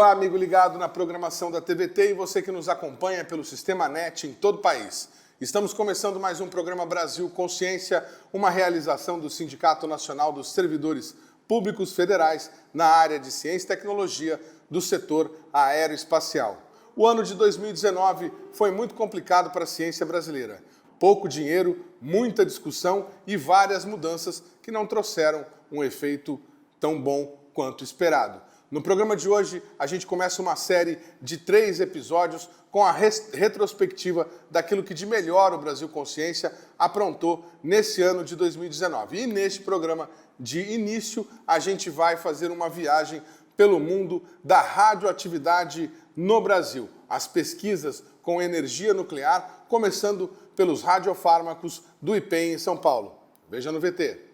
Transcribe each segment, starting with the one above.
Olá, amigo ligado na programação da TVT e você que nos acompanha pelo Sistema NET em todo o país. Estamos começando mais um programa Brasil Consciência, uma realização do Sindicato Nacional dos Servidores Públicos Federais na área de Ciência e Tecnologia do setor aeroespacial. O ano de 2019 foi muito complicado para a ciência brasileira. Pouco dinheiro, muita discussão e várias mudanças que não trouxeram um efeito tão bom quanto esperado. No programa de hoje, a gente começa uma série de 3 episódios com a retrospectiva daquilo que de melhor o Brasil Consciência aprontou nesse ano de 2019. E neste programa de início, a gente vai fazer uma viagem pelo mundo da radioatividade no Brasil. As pesquisas com energia nuclear, começando pelos radiofármacos do IPEM em São Paulo. Veja no VT.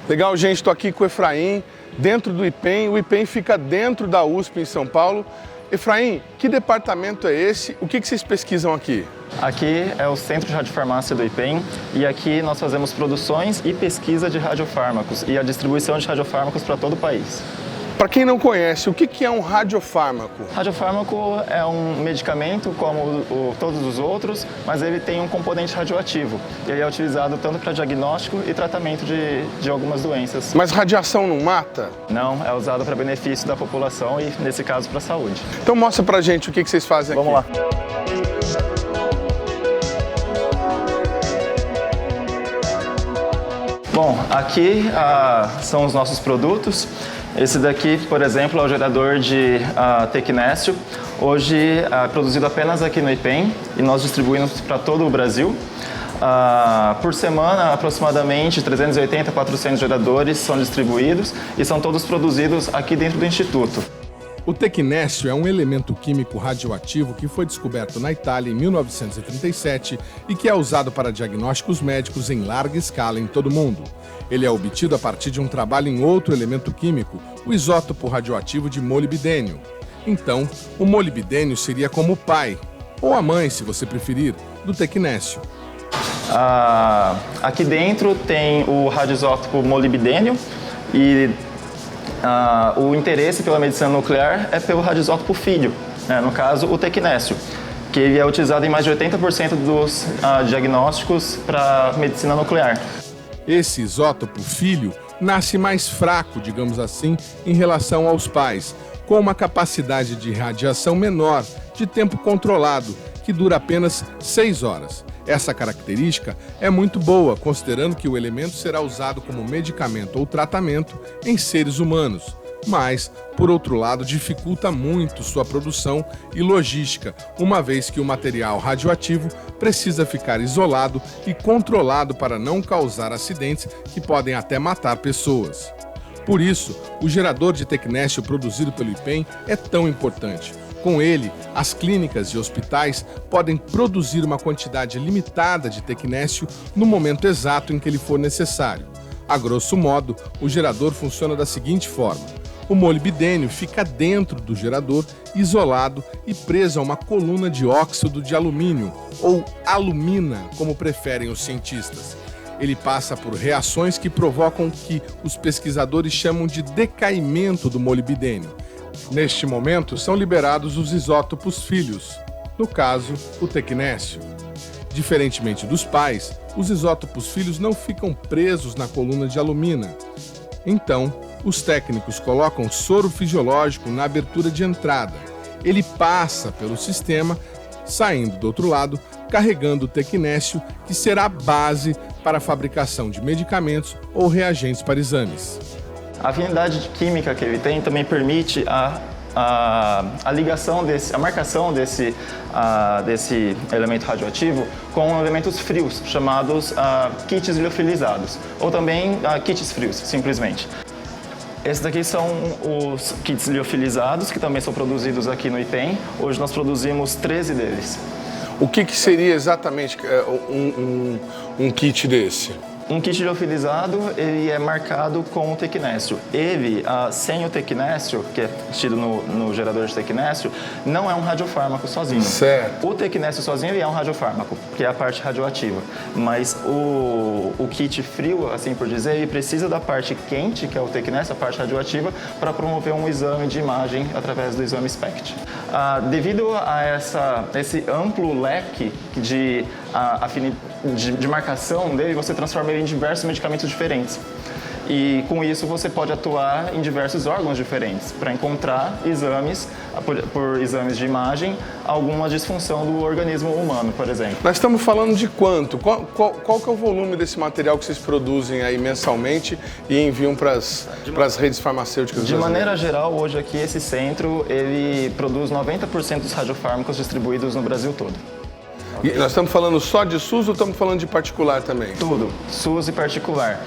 Legal, gente, estou aqui com o Efraim, dentro do IPEM. O IPEM fica dentro da USP em São Paulo. Efraim, que departamento é esse? O que vocês pesquisam aqui? Aqui é o Centro de Radiofarmácia do IPEM e aqui nós fazemos produções e pesquisa de radiofármacos e a distribuição de radiofármacos para todo o país. Para quem não conhece, o que é um radiofármaco? Radiofármaco é um medicamento como todos os outros, mas ele tem um componente radioativo. Ele é utilizado tanto para diagnóstico e tratamento de algumas doenças. Mas radiação não mata? Não, é usado para benefício da população e, nesse caso, para a saúde. Então mostra pra gente o que vocês fazem aqui. Vamos lá. Bom, aqui são os nossos produtos. Esse daqui, por exemplo, é o gerador de tecnécio. Hoje é produzido apenas aqui no IPEM e nós distribuímos para todo o Brasil. Por semana, aproximadamente 380 a 400 geradores são distribuídos e são todos produzidos aqui dentro do Instituto. O tecnécio é um elemento químico radioativo que foi descoberto na Itália em 1937 e que é usado para diagnósticos médicos em larga escala em todo o mundo. Ele é obtido a partir de um trabalho em outro elemento químico, o isótopo radioativo de molibdênio. Então, o molibdênio seria como o pai, ou a mãe, se você preferir, do tecnécio. Aqui dentro tem o radioisótopo molibdênio e o interesse pela medicina nuclear é pelo radioisótopo filho, no caso o tecnécio, que ele é utilizado em mais de 80% dos diagnósticos para medicina nuclear. Esse isótopo filho nasce mais fraco, digamos assim, em relação aos pais, com uma capacidade de radiação menor, de tempo controlado, que dura apenas 6 horas. Essa característica é muito boa, considerando que o elemento será usado como medicamento ou tratamento em seres humanos, mas, por outro lado, dificulta muito sua produção e logística, uma vez que o material radioativo precisa ficar isolado e controlado para não causar acidentes que podem até matar pessoas. Por isso, o gerador de tecnécio produzido pelo IPEM é tão importante. Com ele, as clínicas e hospitais podem produzir uma quantidade limitada de tecnécio no momento exato em que ele for necessário. A grosso modo, o gerador funciona da seguinte forma: o molibdênio fica dentro do gerador, isolado e preso a uma coluna de óxido de alumínio, ou alumina, como preferem os cientistas. Ele passa por reações que provocam o que os pesquisadores chamam de decaimento do molibdênio. Neste momento, são liberados os isótopos filhos, no caso, o tecnécio. Diferentemente dos pais, os isótopos filhos não ficam presos na coluna de alumina. Então, os técnicos colocam soro fisiológico na abertura de entrada. Ele passa pelo sistema, saindo do outro lado, carregando o tecnécio, que será a base para a fabricação de medicamentos ou reagentes para exames. A afinidade química que ele tem também permite a ligação a marcação desse elemento radioativo com elementos frios, chamados kits liofilizados, ou também kits frios, simplesmente. Esses daqui são os kits liofilizados, que também são produzidos aqui no IPEM. Hoje nós produzimos 13 deles. O que seria exatamente um kit desse? Um kit liofilizado, ele é marcado com o tecnécio. Ele, sem o tecnécio, que é tido no gerador de tecnécio, não é um radiofármaco sozinho. Certo. O tecnécio sozinho ele é um radiofármaco, que é a parte radioativa. Mas o kit frio, assim por dizer, ele precisa da parte quente, que é o tecnécio, a parte radioativa, para promover um exame de imagem através do exame SPECT. Devido a esse amplo leque de marcação dele, você transforma ele em diversos medicamentos diferentes. E com isso você pode atuar em diversos órgãos diferentes para encontrar exames, por exames de imagem, alguma disfunção do organismo humano, por exemplo. Nós estamos falando de quanto? Qual que é o volume desse material que vocês produzem aí mensalmente e enviam para as redes farmacêuticas? De maneira geral, hoje aqui esse centro ele produz 90% dos radiofármacos distribuídos no Brasil todo. E nós estamos falando só de SUS ou estamos falando de particular também? Tudo, SUS e particular.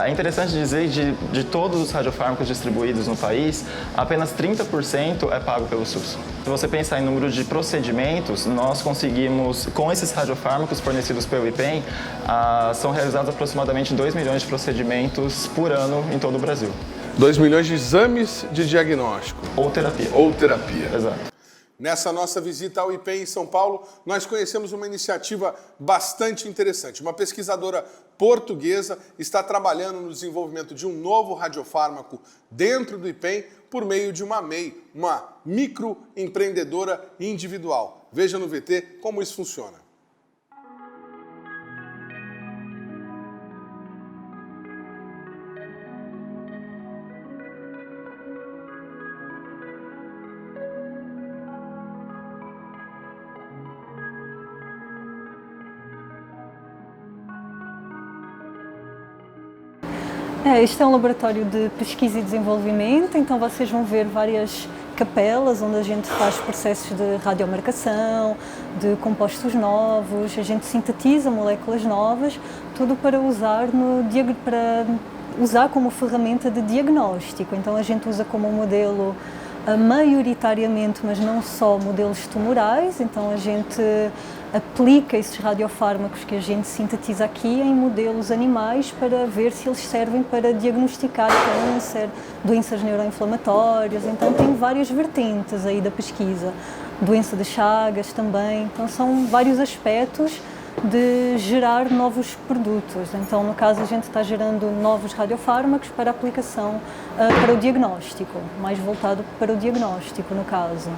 É interessante dizer que de todos os radiofármacos distribuídos no país, apenas 30% é pago pelo SUS. Se você pensar em número de procedimentos, nós conseguimos, com esses radiofármacos fornecidos pelo IPEM, são realizados aproximadamente 2 milhões de procedimentos por ano em todo o Brasil. 2 milhões de exames de diagnóstico. Ou terapia. Ou terapia. Exato. Nessa nossa visita ao IPEM em São Paulo, nós conhecemos uma iniciativa bastante interessante. Uma pesquisadora portuguesa está trabalhando no desenvolvimento de um novo radiofármaco dentro do IPEM por meio de uma MEI, uma microempreendedora individual. Veja no VT como isso funciona. Este é um laboratório de pesquisa e desenvolvimento, então vocês vão ver várias capelas onde a gente faz processos de radiomarcação, de compostos novos, a gente sintetiza moléculas novas, tudo para usar como ferramenta de diagnóstico. Então a gente usa como modelo maioritariamente, mas não só, modelos tumorais, então a gente aplica esses radiofármacos que a gente sintetiza aqui em modelos animais para ver se eles servem para diagnosticar câncer, doenças neuroinflamatórias, então tem várias vertentes aí da pesquisa, doença de Chagas também, então são vários aspectos de gerar novos produtos. Então, no caso, a gente está gerando novos radiofármacos para aplicação para o diagnóstico, mais voltado para o diagnóstico, no caso.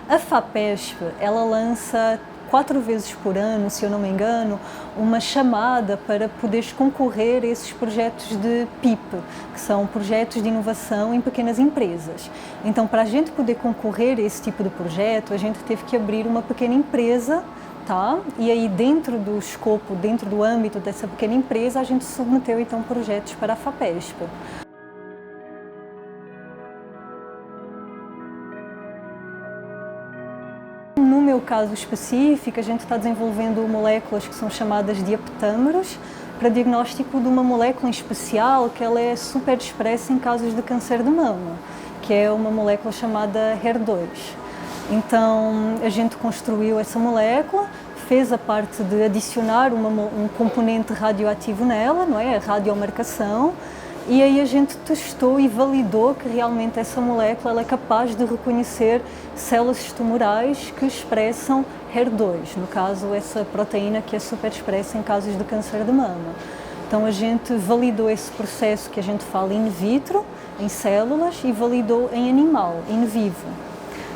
A FAPESP, ela lança 4 vezes por ano, se eu não me engano, uma chamada para poderes concorrer a esses projetos de PIP, que são projetos de inovação em pequenas empresas. Então, para a gente poder concorrer a esse tipo de projeto, a gente teve que abrir uma pequena empresa, tá? E aí dentro do escopo, dentro do âmbito dessa pequena empresa, a gente submeteu então projetos para a FAPESP. No meu caso específico, a gente está desenvolvendo moléculas que são chamadas de aptâmeros para diagnóstico de uma molécula em especial que ela é super expressa em casos de câncer de mama, que é uma molécula chamada HER2. Então, a gente construiu essa molécula, fez a parte de adicionar um componente radioativo nela, não é? A radiomarcação, e aí a gente testou e validou que realmente essa molécula ela é capaz de reconhecer células tumorais que expressam HER2, no caso essa proteína que é super expressa em casos de câncer de mama. Então a gente validou esse processo que a gente fala in vitro, em células, e validou em animal, in vivo.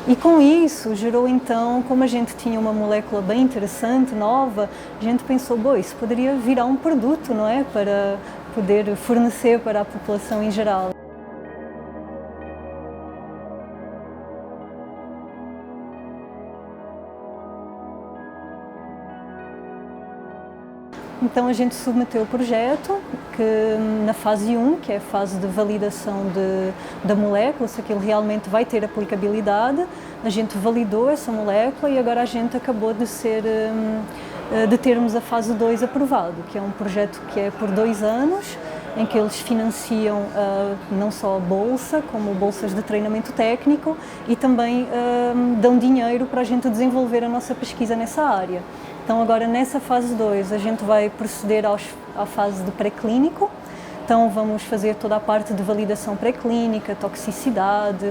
E com isso gerou então, como a gente tinha uma molécula bem interessante, nova, a gente pensou, bom, isso poderia virar um produto, não é? Para poder fornecer para a população em geral. Então a gente submeteu o projeto, que na fase 1, que é a fase de validação da molécula, se aquilo realmente vai ter aplicabilidade, a gente validou essa molécula e agora a gente acabou de termos a fase 2 aprovado, que é um projeto que é por 2 anos em que eles financiam não só a bolsa, como bolsas de treinamento técnico e também dão dinheiro para a gente desenvolver a nossa pesquisa nessa área. Então agora nessa fase 2 a gente vai proceder à fase de pré-clínico. Então vamos fazer toda a parte de validação pré-clínica, toxicidade,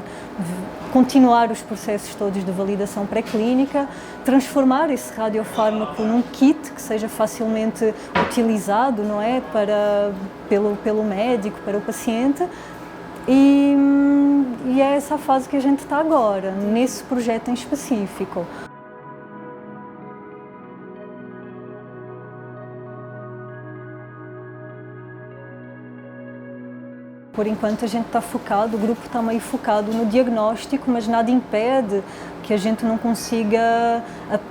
continuar os processos todos de validação pré-clínica, transformar esse radiofármaco num kit que seja facilmente utilizado, não é, pelo médico, para o paciente. E é essa fase que a gente está agora, nesse projeto em específico. Por enquanto a gente está focado, o grupo está meio focado no diagnóstico, mas nada impede que a gente não consiga,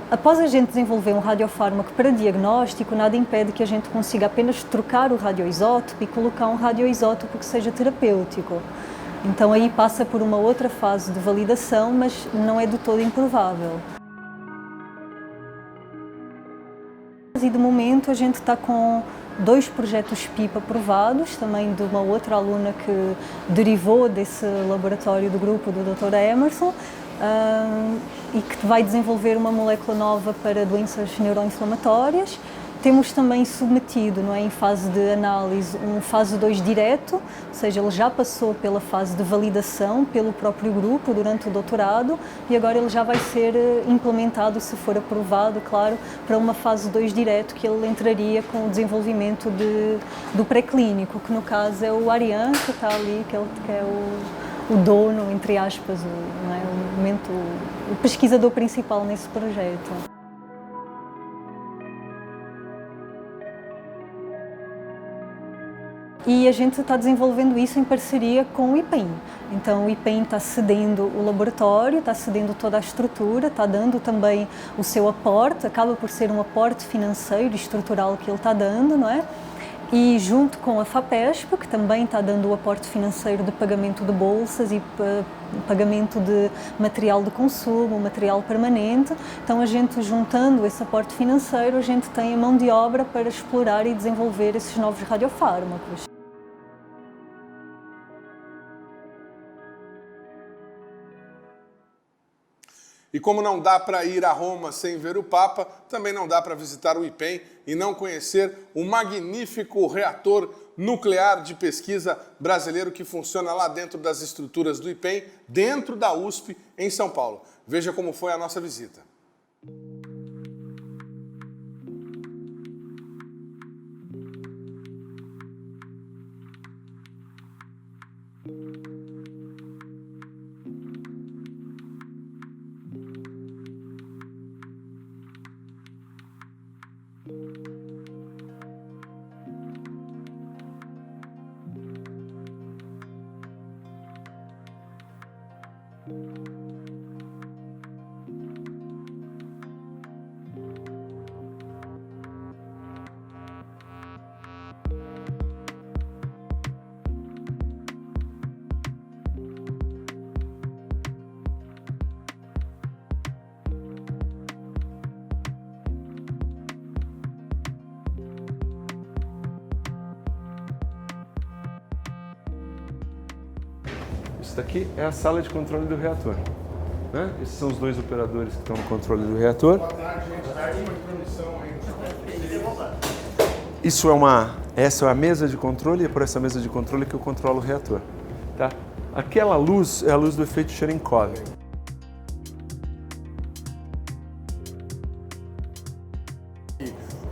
após a gente desenvolver um radiofármaco para diagnóstico, nada impede que a gente consiga apenas trocar o radioisótopo e colocar um radioisótopo que seja terapêutico. Então aí passa por uma outra fase de validação, mas não é do todo improvável. E de momento a gente está com 2 projetos PIP aprovados, também de uma outra aluna que derivou desse laboratório do grupo do Dr. Emerson, e que vai desenvolver uma molécula nova para doenças neuroinflamatórias. Temos também submetido, não é, em fase de análise, um fase 2 direto, ou seja, ele já passou pela fase de validação pelo próprio grupo durante o doutorado e agora ele já vai ser implementado, se for aprovado, claro, para uma fase 2 direto, que ele entraria com o desenvolvimento do pré-clínico, que no caso é o Ariane, que está ali, que é o dono, entre aspas, o pesquisador principal nesse projeto. E a gente está desenvolvendo isso em parceria com o IPEM. Então o IPEM está cedendo o laboratório, está cedendo toda a estrutura, está dando também o seu aporte, acaba por ser um aporte financeiro e estrutural que ele está dando, não é? E junto com a FAPESP, que também está dando o aporte financeiro de pagamento de bolsas e pagamento de material de consumo, material permanente. Então a gente, juntando esse aporte financeiro, a gente tem a mão de obra para explorar e desenvolver esses novos radiofármacos. E como não dá para ir a Roma sem ver o Papa, também não dá para visitar o IPEM e não conhecer o magnífico reator nuclear de pesquisa brasileiro que funciona lá dentro das estruturas do IPEM, dentro da USP, em São Paulo. Veja como foi a nossa visita. Isso daqui é a sala de controle do reator, né? Esses são os 2 operadores que estão no controle do reator. Essa é a mesa de controle e é por essa mesa de controle que eu controlo o reator, tá? Aquela luz é a luz do efeito Cherenkov.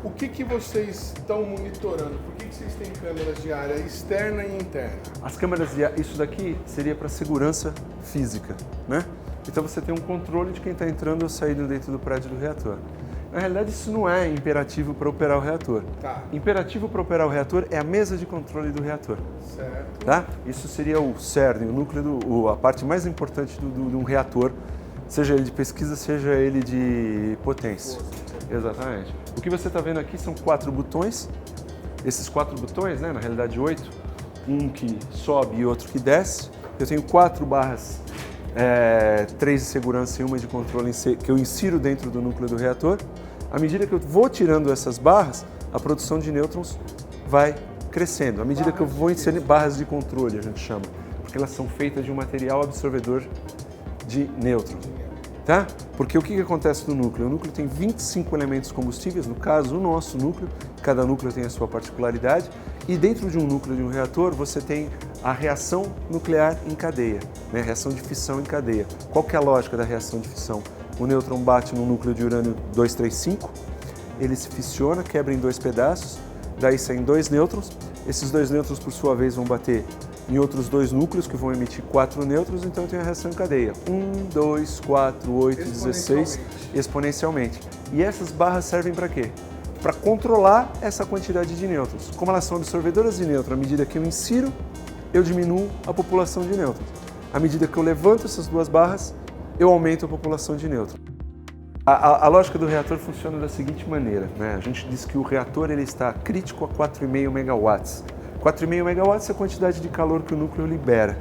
O que vocês estão monitorando? Por que vocês têm câmeras de área externa e interna? As câmeras de área, isso daqui seria para segurança física, né? Então você tem um controle de quem está entrando ou saindo dentro do prédio do reator. Na realidade, isso não é imperativo para operar o reator. Tá. Imperativo para operar o reator é a mesa de controle do reator. Certo. Tá? Isso seria o cerne, o núcleo, a parte mais importante de um reator, seja ele de pesquisa, seja ele de potência. Exatamente. O que você está vendo aqui são 4 botões. Esses 4 botões, né, na realidade 8, um que sobe e outro que desce. Eu tenho 4 barras, 3 de segurança e uma de controle que eu insiro dentro do núcleo do reator. À medida que eu vou tirando essas barras, a produção de nêutrons vai crescendo. À medida que eu vou inserindo barras de controle, a gente chama, porque elas são feitas de um material absorvedor de nêutron. Tá? Porque o que acontece no núcleo? O núcleo tem 25 elementos combustíveis, no caso o nosso núcleo, cada núcleo tem a sua particularidade, e dentro de um núcleo de um reator você tem a reação nuclear em cadeia, né? Reação de fissão em cadeia. Qual que é a lógica da reação de fissão? O nêutron bate no núcleo de urânio 235, ele se fissiona, quebra em dois pedaços, daí saem dois nêutrons, esses dois nêutrons por sua vez vão bater em outros dois núcleos que vão emitir 4 nêutrons, então eu tenho a reação em cadeia. 1, 2, 4, 8, 16, exponencialmente. E essas barras servem para quê? Para controlar essa quantidade de nêutrons. Como elas são absorvedoras de nêutrons, à medida que eu insiro, eu diminuo a população de nêutrons. À medida que eu levanto essas duas barras, eu aumento a população de nêutrons. A lógica do reator funciona da seguinte maneira, né? A gente diz que o reator ele está crítico a 4,5 megawatts. 4,5 megawatts é a quantidade de calor que o núcleo libera.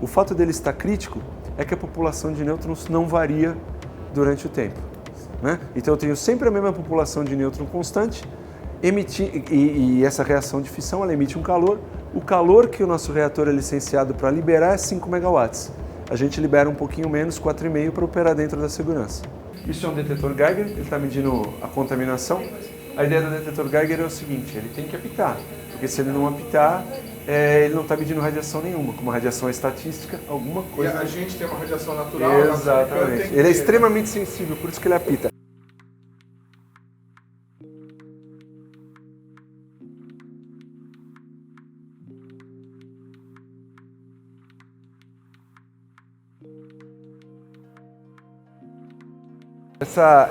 O fato dele estar crítico é que a população de nêutrons não varia durante o tempo, né? Então eu tenho sempre a mesma população de nêutron constante, e essa reação de fissão ela emite um calor. O calor que o nosso reator é licenciado para liberar é 5 megawatts. A gente libera um pouquinho menos, 4,5, para operar dentro da segurança. Isso é um detetor Geiger, ele está medindo a contaminação. A ideia do detetor Geiger é o seguinte, ele tem que apitar, porque se ele não apitar, ele não está medindo radiação nenhuma, como a radiação é estatística, alguma coisa... E a gente tem uma radiação natural. Exatamente. Ele é extremamente sensível, por isso que ele apita.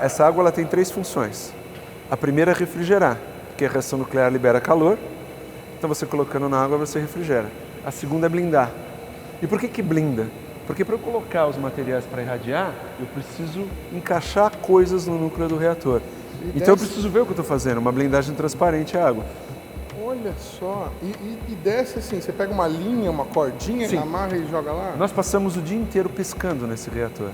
Essa água ela tem 3 funções. A primeira é refrigerar, porque a reação nuclear libera calor, então você colocando na água você refrigera. A segunda é blindar. E por que blinda? Porque para eu colocar os materiais para irradiar, eu preciso encaixar coisas no núcleo do reator. Então eu preciso ver o que eu estou fazendo, uma blindagem transparente à água. Olha só, e desce assim, você pega uma linha, uma cordinha, Sim. amarra e joga lá? Nós passamos o dia inteiro pescando nesse reator.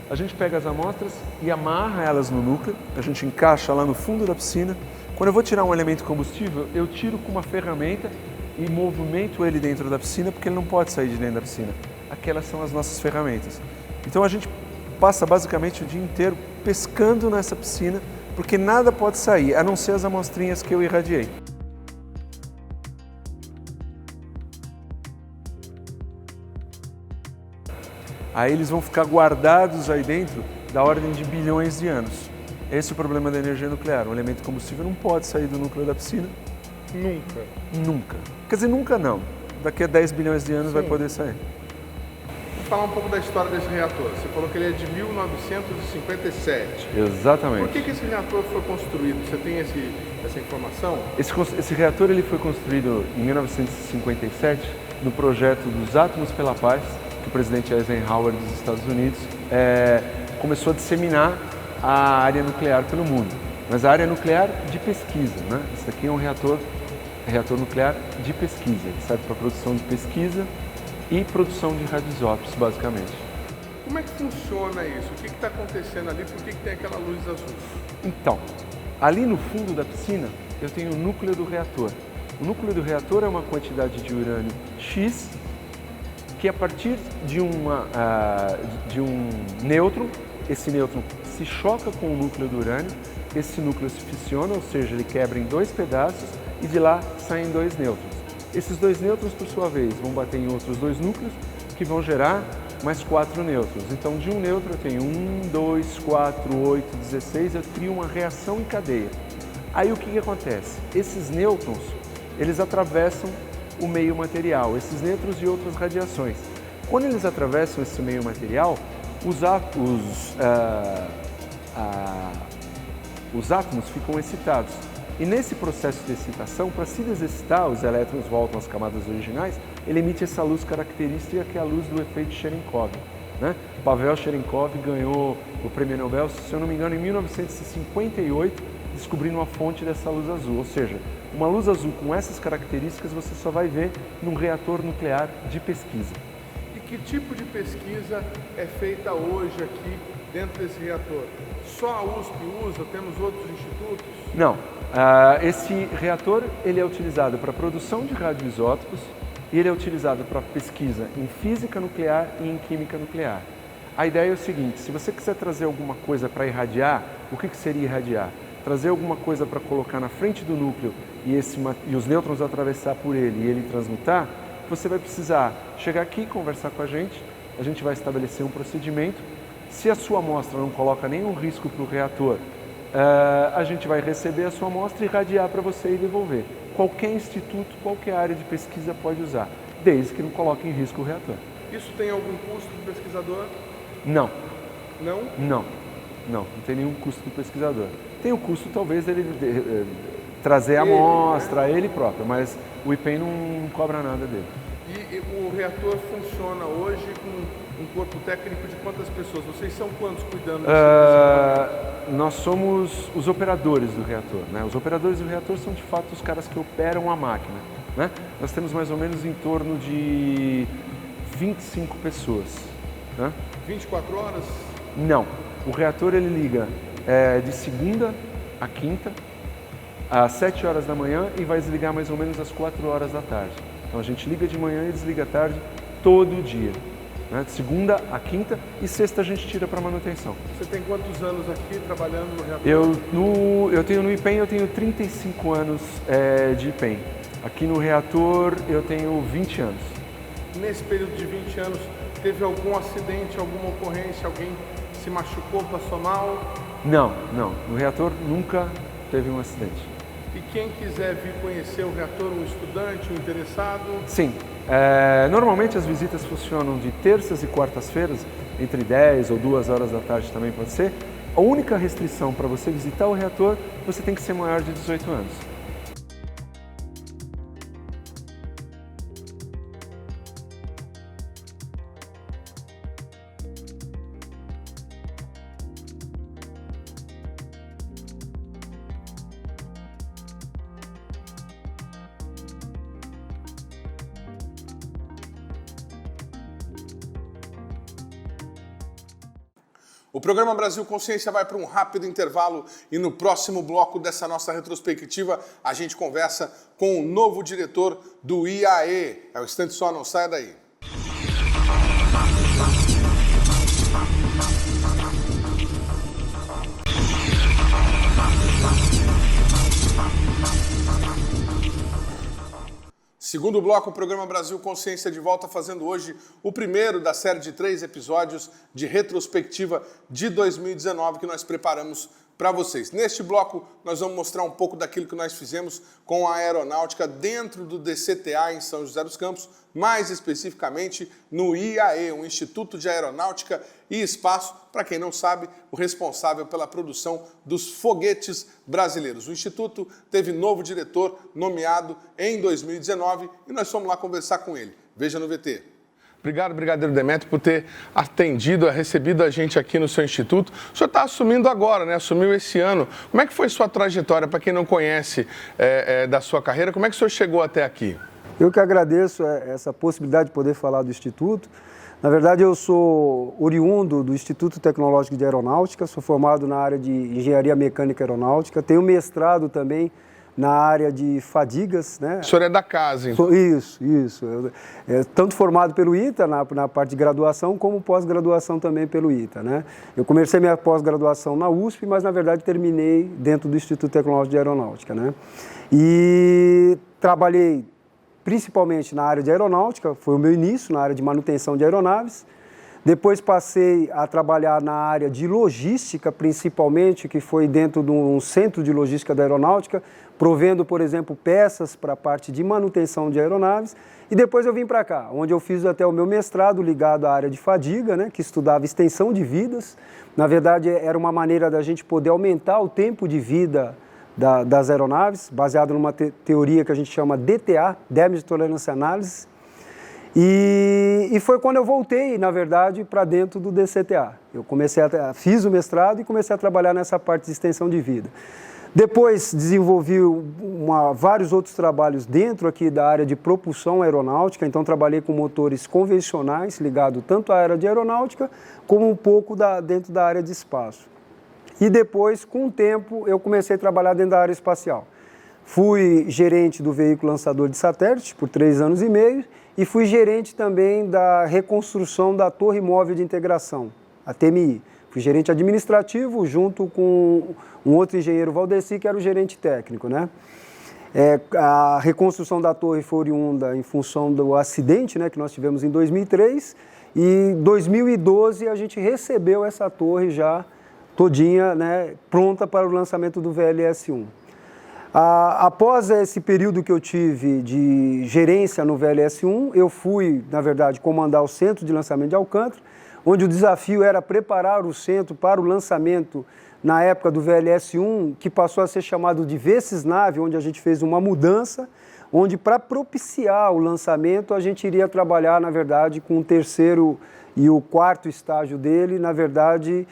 A gente pega as amostras e amarra elas no núcleo, a gente encaixa lá no fundo da piscina. Quando eu vou tirar um elemento combustível, eu tiro com uma ferramenta e movimento ele dentro da piscina, porque ele não pode sair de dentro da piscina. Aquelas são as nossas ferramentas. Então a gente passa basicamente o dia inteiro pescando nessa piscina, porque nada pode sair, a não ser as amostrinhas que eu irradiei. Aí eles vão ficar guardados aí dentro da ordem de bilhões de anos. Esse é o problema da energia nuclear. Um elemento combustível não pode sair do núcleo da piscina. Nunca. Nunca. Quer dizer, nunca não. Daqui a 10 bilhões de anos vai poder sair. Vamos falar um pouco da história desse reator. Você falou que ele é de 1957. Exatamente. Por que esse reator foi construído? Você tem essa informação? Esse reator ele foi construído em 1957 no projeto dos Átomos pela Paz, que o presidente Eisenhower dos Estados Unidos começou a disseminar a área nuclear pelo mundo. Mas a área nuclear de pesquisa, né? Esse aqui é um reator nuclear de pesquisa. Ele serve para produção de pesquisa e produção de radioisótopos, basicamente. Como é que funciona isso? O que está acontecendo ali? Por que tem aquela luz azul? Então, ali no fundo da piscina, eu tenho o núcleo do reator. O núcleo do reator é uma quantidade de urânio X, que a partir de um nêutron, esse nêutron se choca com o núcleo do urânio, esse núcleo se fissiona, ou seja, ele quebra em dois pedaços e de lá saem dois nêutrons. Esses dois nêutrons, por sua vez, vão bater em outros dois núcleos que vão gerar mais 4 nêutrons. Então, de um nêutron eu tenho 1, 2, 4, 8, 16, eu crio uma reação em cadeia. Aí o que acontece? Esses nêutrons, eles atravessam o meio material, esses nêutrons e outras radiações. Quando eles atravessam esse meio material, os átomos ficam excitados. E nesse processo de excitação, para se desexcitar, os elétrons voltam às camadas originais, ele emite essa luz característica que é a luz do efeito Cherenkov, né? Pavel Cherenkov ganhou o prêmio Nobel, se eu não me engano, em 1958, descobrindo uma fonte dessa luz azul. Ou seja, uma luz azul com essas características você só vai ver num reator nuclear de pesquisa. E que tipo de pesquisa é feita hoje aqui dentro desse reator? Só a USP usa? Temos outros institutos? Não. Esse reator ele é utilizado para a produção de radioisótopos e ele é utilizado para pesquisa em física nuclear e em química nuclear. A ideia é o seguinte, se você quiser trazer alguma coisa para irradiar, o que seria irradiar? Trazer alguma coisa para colocar na frente do núcleo e os nêutrons atravessar por ele e ele transmutar, você vai precisar chegar aqui, conversar com a gente vai estabelecer um procedimento. Se a sua amostra não coloca nenhum risco para o reator, a gente vai receber a sua amostra e irradiar para você e devolver. Qualquer instituto, qualquer área de pesquisa pode usar, desde que não coloque em risco o reator. Isso tem algum custo do pesquisador? Não. Não? Não tem nenhum custo do pesquisador. Tem o custo, talvez, dele trazer a amostra, ele próprio, mas o IPEM não cobra nada dele. E o reator funciona hoje com um corpo técnico de quantas pessoas? Vocês são quantos cuidando disso? Nós somos os operadores do reator, né? Os operadores do reator são, de fato, os caras que operam a máquina, né? Nós temos mais ou menos em torno de 25 pessoas. Né? 24 horas? Não. O reator ele liga de segunda a quinta, às 7 horas da manhã e vai desligar mais ou menos às 4 horas da tarde. Então a gente liga de manhã e desliga à tarde todo dia. Né? De segunda a quinta e sexta a gente tira para manutenção. Você tem quantos anos aqui trabalhando no reator? Eu tenho no IPEM, eu tenho 35 anos de IPEM. Aqui no reator eu tenho 20 anos. Nesse período de 20 anos, teve algum acidente, alguma ocorrência, alguém se machucou, passou mal? Não. No reator nunca teve um acidente. E quem quiser vir conhecer o reator, um estudante, um interessado? Sim. Normalmente as visitas funcionam de terças e quartas-feiras, entre 10 ou 2 horas da tarde também pode ser. A única restrição para você visitar o reator, você tem que ser maior de 18 anos. O programa Brasil Consciência vai para um rápido intervalo e no próximo bloco dessa nossa retrospectiva a gente conversa com o novo diretor do IAE. É o instante só, não saia daí. Segundo bloco, o programa Brasil Consciência de volta, fazendo hoje o primeiro da série de 3 episódios de retrospectiva de 2019 que nós preparamos para vocês. Neste bloco, nós vamos mostrar um pouco daquilo que nós fizemos com a aeronáutica dentro do DCTA em São José dos Campos, mais especificamente no IAE, o Instituto de Aeronáutica e Espaço, para quem não sabe, o responsável pela produção dos foguetes brasileiros. O Instituto teve novo diretor nomeado em 2019 e nós fomos lá conversar com ele. Veja no VT. Obrigado, Brigadeiro Demétrio, por ter recebido a gente aqui no seu instituto. O senhor está assumindo agora, né? Assumiu esse ano. Como é que foi sua trajetória, para quem não conhece da sua carreira? Como é que o senhor chegou até aqui? Eu que agradeço essa possibilidade de poder falar do Instituto. Na verdade, eu sou oriundo do Instituto Tecnológico de Aeronáutica, sou formado na área de Engenharia Mecânica Aeronáutica, tenho mestrado também na área de fadigas, né? O senhor é da casa, então? Isso. Tanto formado pelo ITA, na parte de graduação, como pós-graduação também pelo ITA, né? Eu comecei minha pós-graduação na USP, mas na verdade terminei dentro do Instituto Tecnológico de Aeronáutica, né? E trabalhei principalmente na área de aeronáutica, foi o meu início na área de manutenção de aeronaves. Depois passei a trabalhar na área de logística, principalmente, que foi dentro de um centro de logística da aeronáutica, provendo, por exemplo, peças para a parte de manutenção de aeronaves. E depois eu vim para cá, onde eu fiz até o meu mestrado ligado à área de fadiga, né, que estudava extensão de vidas. Na verdade, era uma maneira da gente poder aumentar o tempo de vida das aeronaves, baseado numa teoria que a gente chama DTA, Damage Tolerance Analysis. E foi quando eu voltei, na verdade, para dentro do DCTA. Eu fiz o mestrado e comecei a trabalhar nessa parte de extensão de vida. Depois desenvolvi vários outros trabalhos dentro aqui da área de propulsão aeronáutica, então trabalhei com motores convencionais, ligado tanto à área de aeronáutica, como um pouco dentro da área de espaço. E depois, com o tempo, eu comecei a trabalhar dentro da área espacial. Fui gerente do veículo lançador de satélite por 3 anos e meio e fui gerente também da reconstrução da Torre Móvel de Integração, a TMI. Fui gerente administrativo junto com um outro engenheiro, Valdeci, que era o gerente técnico, né? A reconstrução da torre foi oriunda em função do acidente, né, que nós tivemos em 2003 e em 2012 a gente recebeu essa torre já todinha, né, pronta para o lançamento do VLS-1. Após esse período que eu tive de gerência no VLS-1, eu fui, na verdade, comandar o Centro de Lançamento de Alcântara, onde o desafio era preparar o centro para o lançamento, na época do VLS-1, que passou a ser chamado de Vecisnave, onde a gente fez uma mudança, onde para propiciar o lançamento a gente iria trabalhar, na verdade, com o 3º e o 4º estágio dele, na verdade,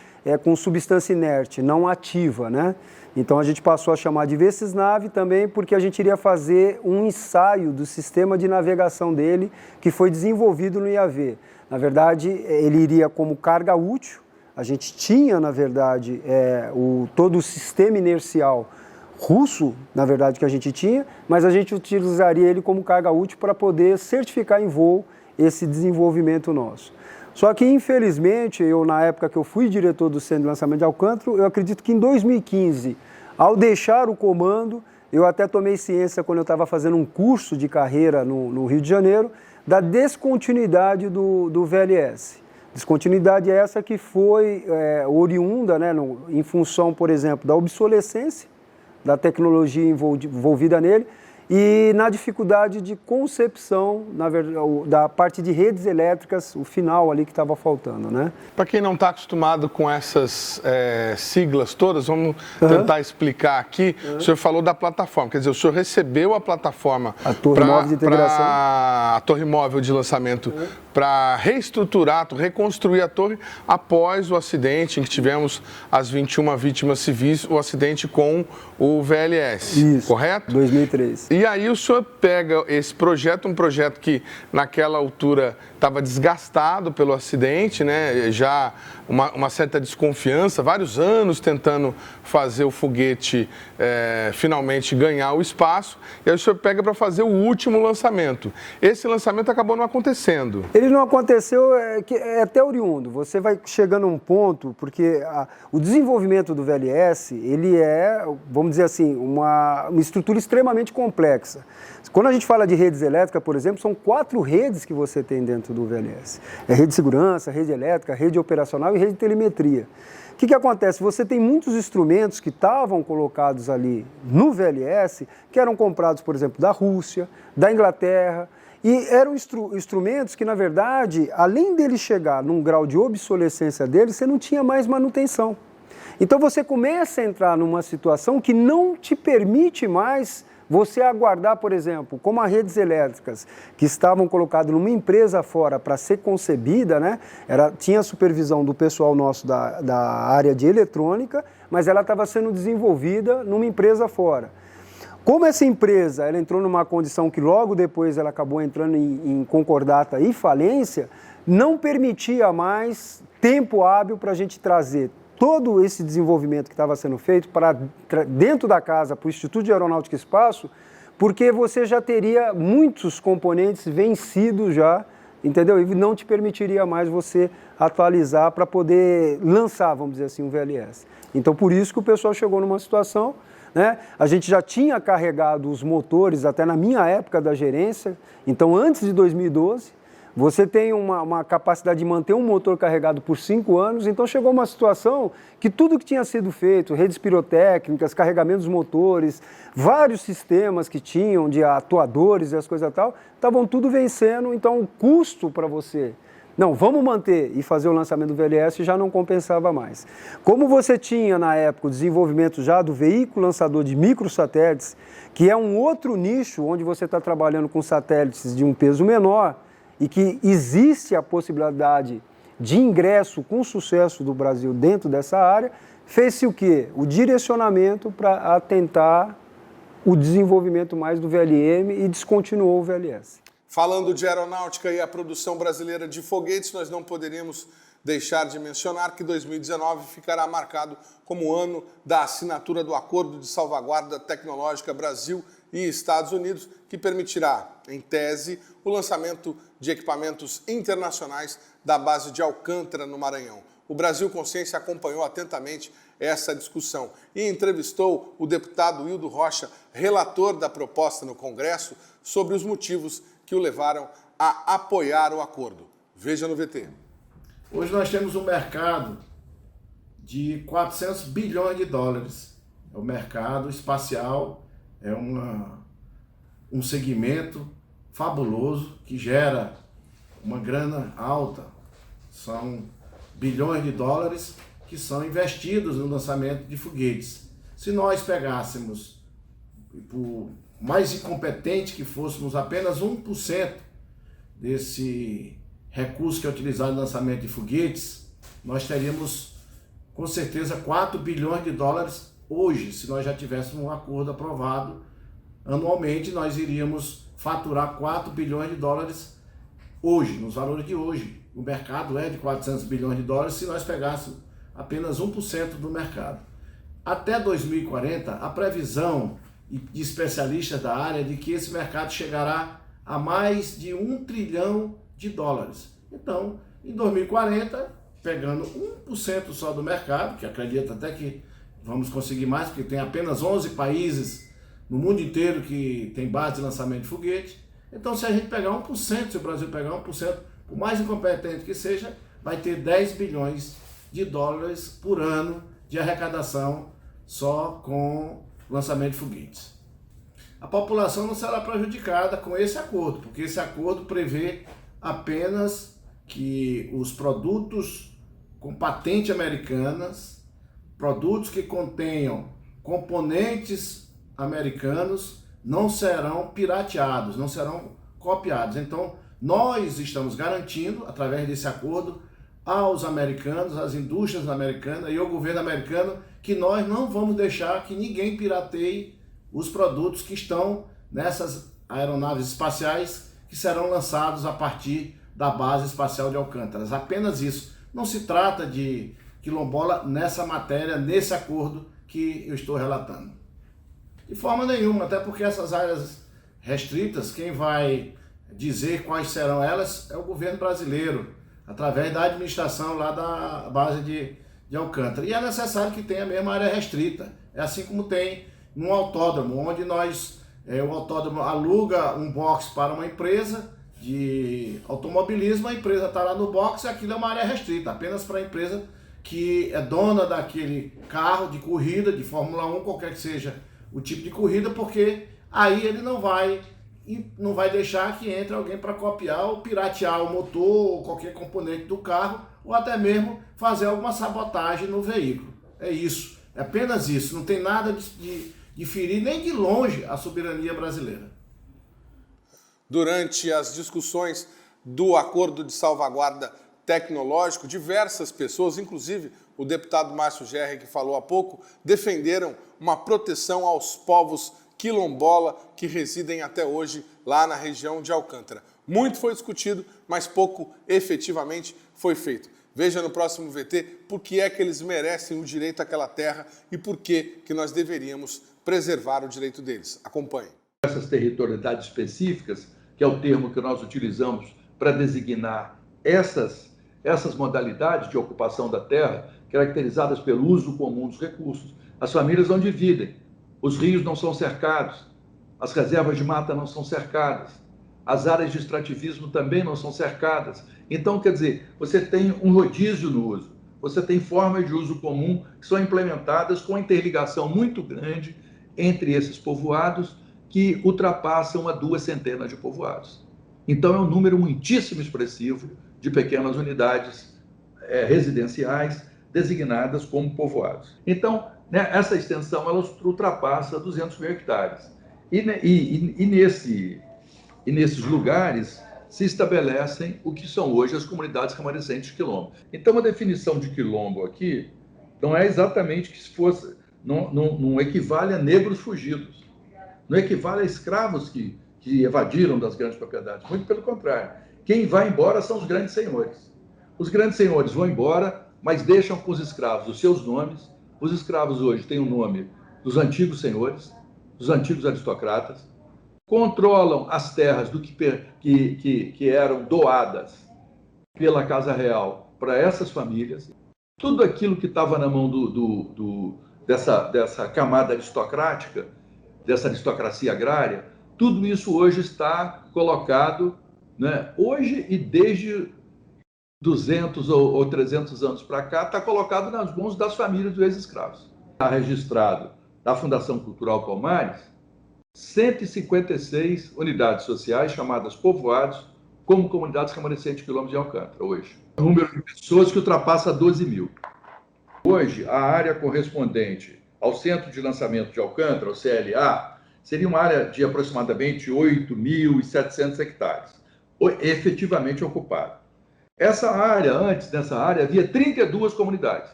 com substância inerte, não ativa, né? Então a gente passou a chamar de Vecisnave também porque a gente iria fazer um ensaio do sistema de navegação dele que foi desenvolvido no IAV. Na verdade, ele iria como carga útil, a gente tinha, na verdade, todo o sistema inercial russo, na verdade, que a gente tinha, mas a gente utilizaria ele como carga útil para poder certificar em voo esse desenvolvimento nosso. Só que, infelizmente, na época que eu fui diretor do Centro de Lançamento de Alcântara, eu acredito que em 2015, ao deixar o comando, eu até tomei ciência quando eu estava fazendo um curso de carreira no Rio de Janeiro, da descontinuidade do VLS. Descontinuidade essa que foi oriunda, né, em função, por exemplo, da obsolescência da tecnologia envolvida nele, e na dificuldade de concepção, na verdade, da parte de redes elétricas, o final ali que estava faltando, né? Para quem não está acostumado com essas siglas todas, vamos tentar explicar aqui. O senhor falou da plataforma, quer dizer, o senhor recebeu a plataforma, a Torre Móvel de Integração, a Torre Móvel de Lançamento, para reestruturar, reconstruir a torre após o acidente em que tivemos as 21 vítimas civis, o acidente com o VLS, isso, correto? 2003. E aí o senhor pega esse projeto, um projeto que naquela altura estava desgastado pelo acidente, né? Já uma certa desconfiança, vários anos tentando fazer o foguete finalmente ganhar o espaço, e aí o senhor pega para fazer o último lançamento. Esse lançamento acabou não acontecendo. Ele não aconteceu, é até oriundo. Você vai chegando a um ponto, porque o desenvolvimento do VLS, ele é, vamos dizer assim, uma estrutura extremamente complexa. Quando a gente fala de redes elétricas, por exemplo, são 4 redes que você tem dentro do VLS. É rede de segurança, rede elétrica, rede operacional e rede de telemetria. O que acontece? Você tem muitos instrumentos que estavam colocados ali no VLS, que eram comprados, por exemplo, da Rússia, da Inglaterra, e eram instrumentos que, na verdade, além dele chegar num grau de obsolescência dele, você não tinha mais manutenção. Então você começa a entrar numa situação que não te permite mais você aguardar, por exemplo, como as redes elétricas que estavam colocadas numa empresa fora para ser concebida, né? Tinha a supervisão do pessoal nosso da área de eletrônica, mas ela estava sendo desenvolvida numa empresa fora. Como essa empresa ela entrou numa condição que logo depois ela acabou entrando em concordata e falência, não permitia mais tempo hábil para a gente trazer todo esse desenvolvimento que estava sendo feito para dentro da casa, para o Instituto de Aeronáutica e Espaço, porque você já teria muitos componentes vencidos já, entendeu? E não te permitiria mais você atualizar para poder lançar, vamos dizer assim, um VLS. Então, por isso que o pessoal chegou numa situação, né? A gente já tinha carregado os motores até na minha época da gerência, então antes de 2012, você tem uma capacidade de manter um motor carregado por 5 anos, então chegou uma situação que tudo que tinha sido feito, redes pirotécnicas, carregamento dos motores, vários sistemas que tinham de atuadores e as coisas e tal, estavam tudo vencendo, então o custo para você, não, vamos manter e fazer o lançamento do VLS já não compensava mais. Como você tinha na época o desenvolvimento já do veículo lançador de microsatélites, que é um outro nicho onde você está trabalhando com satélites de um peso menor, e que existe a possibilidade de ingresso com sucesso do Brasil dentro dessa área, fez-se o quê? O direcionamento para atentar o desenvolvimento mais do VLM e descontinuou o VLS. Falando de aeronáutica e a produção brasileira de foguetes, nós não poderíamos deixar de mencionar que 2019 ficará marcado como o ano da assinatura do Acordo de Salvaguarda Tecnológica Brasil e Estados Unidos, que permitirá, em tese, o lançamento de equipamentos internacionais da base de Alcântara, no Maranhão. O Brasil Consciência acompanhou atentamente essa discussão e entrevistou o deputado Hildo Rocha, relator da proposta no Congresso, sobre os motivos que o levaram a apoiar o acordo. Veja no VT. Hoje nós temos um mercado de 400 bilhões de dólares. É o mercado espacial, é um segmento fabuloso que gera uma grana alta. São bilhões de dólares que são investidos no lançamento de foguetes. Se nós pegássemos, por mais incompetente que fôssemos, apenas 1% desse recurso que é utilizado no lançamento de foguetes, nós teríamos com certeza 4 bilhões de dólares hoje. Se nós já tivéssemos um acordo aprovado anualmente, nós iríamos faturar 4 bilhões de dólares hoje, nos valores de hoje. O mercado é de 400 bilhões de dólares se nós pegássemos apenas 1% do mercado. Até 2040, a previsão de especialistas da área é de que esse mercado chegará a mais de 1 trilhão de dólares. Então, em 2040, pegando 1% só do mercado, que acredita até que vamos conseguir mais, porque tem apenas 11 países no mundo inteiro que tem base de lançamento de foguete. Então, se a gente pegar 1%, se o Brasil pegar 1%, por mais incompetente que seja, vai ter 10 bilhões de dólares por ano de arrecadação só com lançamento de foguetes. A população não será prejudicada com esse acordo, porque esse acordo prevê apenas que os produtos com patente americanas, produtos que contenham componentes americanos, não serão pirateados, não serão copiados. Então, nós estamos garantindo, através desse acordo, aos americanos, às indústrias americanas e ao governo americano, que nós não vamos deixar que ninguém pirateie os produtos que estão nessas aeronaves espaciais que serão lançados a partir da base espacial de Alcântara. Apenas isso. Não se trata de quilombola nessa matéria, nesse acordo que eu estou relatando. De forma nenhuma, até porque essas áreas restritas, quem vai dizer quais serão elas é o governo brasileiro, através da administração lá da base de Alcântara. E é necessário que tenha mesmo área restrita. É assim como tem num autódromo, onde o autódromo aluga um box para uma empresa de automobilismo, a empresa está lá no box e aquilo é uma área restrita, apenas para a empresa que é dona daquele carro de corrida, de Fórmula 1, qualquer que seja o tipo de corrida, porque aí ele não vai deixar que entre alguém para copiar ou piratear o motor ou qualquer componente do carro, ou até mesmo fazer alguma sabotagem no veículo. É isso, é apenas isso, não tem nada de ferir nem de longe a soberania brasileira. Durante as discussões do Acordo de Salvaguarda Tecnológico, diversas pessoas, inclusive o deputado Márcio Gerri, que falou há pouco, defenderam uma proteção aos povos quilombola que residem até hoje lá na região de Alcântara. Muito foi discutido, mas pouco efetivamente foi feito. Veja no próximo VT por que é que eles merecem o direito àquela terra e por que nós deveríamos preservar o direito deles. Acompanhe. Essas territorialidades específicas, que é o termo que nós utilizamos para designar essas modalidades de ocupação da terra, caracterizadas pelo uso comum dos recursos. As famílias não dividem, os rios não são cercados, as reservas de mata não são cercadas, as áreas de extrativismo também não são cercadas. Então, quer dizer, você tem um rodízio no uso, você tem formas de uso comum que são implementadas com uma interligação muito grande entre esses povoados que ultrapassam a 2 centenas de povoados. Então, é um número muitíssimo expressivo de pequenas unidades residenciais designadas como povoados. Então, né, essa extensão ela ultrapassa 200 mil hectares. E nesses lugares se estabelecem o que são hoje as comunidades remanescentes de quilombo. Então, a definição de quilombo aqui não é exatamente que se fosse, não equivale a negros fugidos, não equivale a escravos que evadiram das grandes propriedades, muito pelo contrário. Quem vai embora são os grandes senhores. Os grandes senhores vão embora, mas deixam com os escravos os seus nomes. Os escravos hoje têm o nome dos antigos senhores, dos antigos aristocratas, controlam as terras do que eram doadas pela Casa Real para essas famílias. Tudo aquilo que estava na mão dessa camada aristocrática, dessa aristocracia agrária, tudo isso hoje está colocado, né, hoje e desde 200 ou 300 anos para cá, está colocado nas mãos das famílias dos ex-escravos. Está registrado na Fundação Cultural Palmares 156 unidades sociais chamadas povoados, como comunidades remanescentes de quilômetros de Alcântara, hoje. O número de pessoas que ultrapassa 12 mil. Hoje, a área correspondente ao Centro de Lançamento de Alcântara, o CLA, seria uma área de aproximadamente 8.700 hectares, efetivamente ocupada. Essa área, antes dessa área, havia 32 comunidades,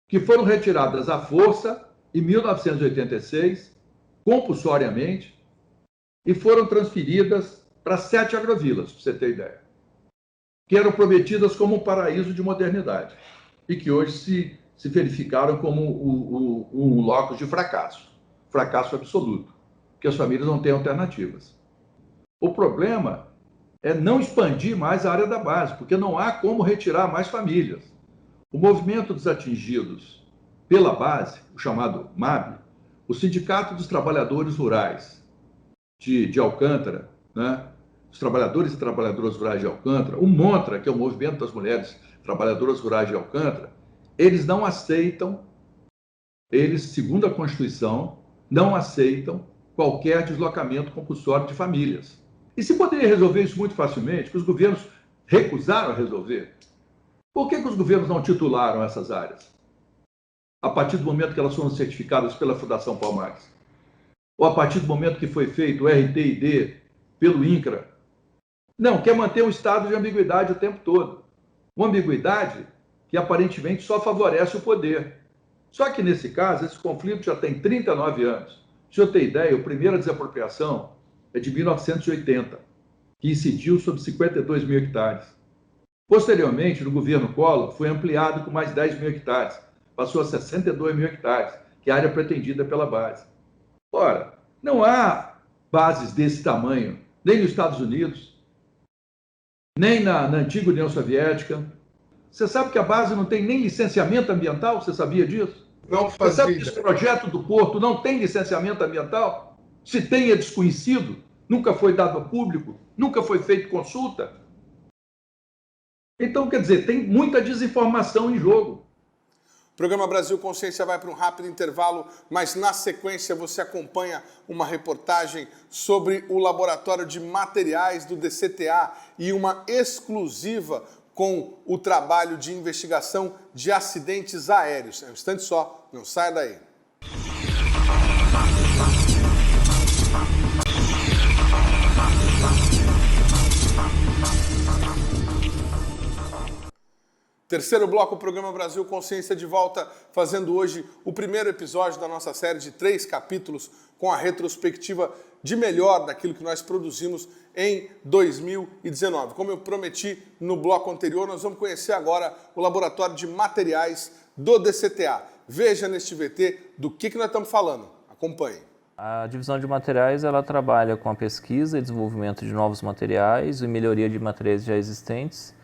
que foram retiradas à força em 1986, compulsoriamente, e foram transferidas para 7 agrovilas, para você ter ideia, que eram prometidas como um paraíso de modernidade e que hoje se verificaram como um locus de fracasso absoluto, porque as famílias não têm alternativas. O problema é não expandir mais a área da base, porque não há como retirar mais famílias. O movimento dos atingidos pela base, o chamado MAB, o Sindicato dos Trabalhadores Rurais de Alcântara, né? Os trabalhadores e trabalhadoras rurais de Alcântara, o MONTRA, que é o Movimento das Mulheres Trabalhadoras Rurais de Alcântara, eles não aceitam, segundo a Constituição, não aceitam qualquer deslocamento compulsório de famílias. E se poderia resolver isso muito facilmente, que os governos recusaram a resolver, por que os governos não titularam essas áreas? A partir do momento que elas foram certificadas pela Fundação Palmares? Ou a partir do momento que foi feito o RTID pelo INCRA? Não, quer manter um estado de ambiguidade o tempo todo. Uma ambiguidade que aparentemente só favorece o poder. Só que nesse caso, esse conflito já tem 39 anos. Se eu ter ideia, a primeira desapropriação é de 1980, que incidiu sobre 52 mil hectares. Posteriormente, no governo Collor, foi ampliado com mais 10 mil hectares, passou a 62 mil hectares, que é a área pretendida pela base. Ora, não há bases desse tamanho, nem nos Estados Unidos, nem na antiga União Soviética. Você sabe que a base não tem nem licenciamento ambiental? Você sabia disso? Você sabe que esse projeto do porto não tem licenciamento ambiental? Se tem, é desconhecido, nunca foi dado a público, nunca foi feita consulta. Então, quer dizer, tem muita desinformação em jogo. O programa Brasil Consciência vai para um rápido intervalo, mas na sequência você acompanha uma reportagem sobre o Laboratório de Materiais do DCTA e uma exclusiva com o trabalho de investigação de acidentes aéreos. É um instante só, não saia daí. Terceiro bloco, o programa Brasil Consciência de volta, fazendo hoje o primeiro episódio da nossa série de 3 capítulos com a retrospectiva de melhor daquilo que nós produzimos em 2019. Como eu prometi no bloco anterior, nós vamos conhecer agora o Laboratório de Materiais do DCTA. Veja neste VT do que nós estamos falando. Acompanhe. A divisão de materiais ela trabalha com a pesquisa e desenvolvimento de novos materiais e melhoria de materiais já existentes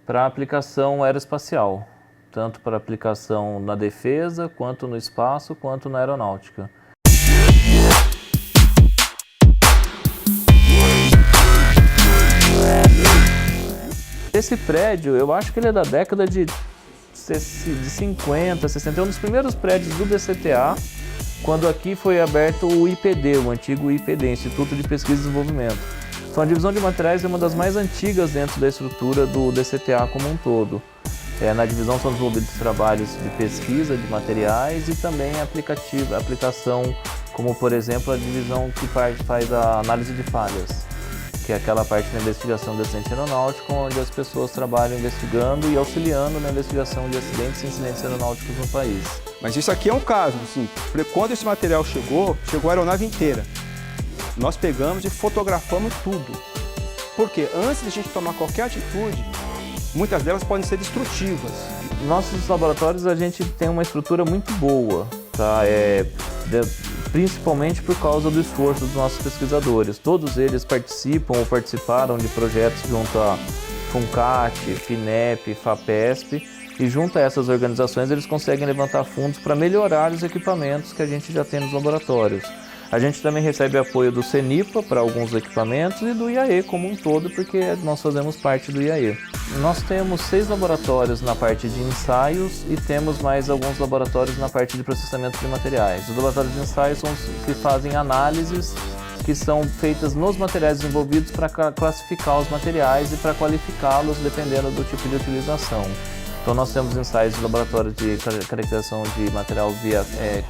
para aplicação aeroespacial, tanto para aplicação na defesa, quanto no espaço, quanto na aeronáutica. Esse prédio, eu acho que ele é da década de 50, 60, é um dos primeiros prédios do DCTA, quando aqui foi aberto o IPD, o antigo IPD, Instituto de Pesquisa e Desenvolvimento. Então, a divisão de materiais é uma das mais antigas dentro da estrutura do DCTA como um todo. Na divisão são desenvolvidos trabalhos de pesquisa de materiais e também aplicação, como por exemplo a divisão que faz a análise de falhas, que é aquela parte da investigação de acidente aeronáutico, onde as pessoas trabalham investigando e auxiliando na investigação de acidentes e incidentes aeronáuticos no país. Mas isso aqui é um caso, assim, quando esse material chegou a aeronave inteira. Nós pegamos e fotografamos tudo. Porque antes de a gente tomar qualquer atitude, muitas delas podem ser destrutivas. Nossos laboratórios, a gente tem uma estrutura muito boa, tá? Principalmente por causa do esforço dos nossos pesquisadores. Todos eles participam ou participaram de projetos junto a FUNCAT, FINEP, FAPESP, e junto a essas organizações eles conseguem levantar fundos para melhorar os equipamentos que a gente já tem nos laboratórios. A gente também recebe apoio do CENIPA para alguns equipamentos e do IAE como um todo, porque nós fazemos parte do IAE. Nós temos 6 laboratórios na parte de ensaios e temos mais alguns laboratórios na parte de processamento de materiais. Os laboratórios de ensaios são os que fazem análises que são feitas nos materiais desenvolvidos para classificar os materiais e para qualificá-los dependendo do tipo de utilização. Então nós temos ensaios de laboratório de caracterização de material via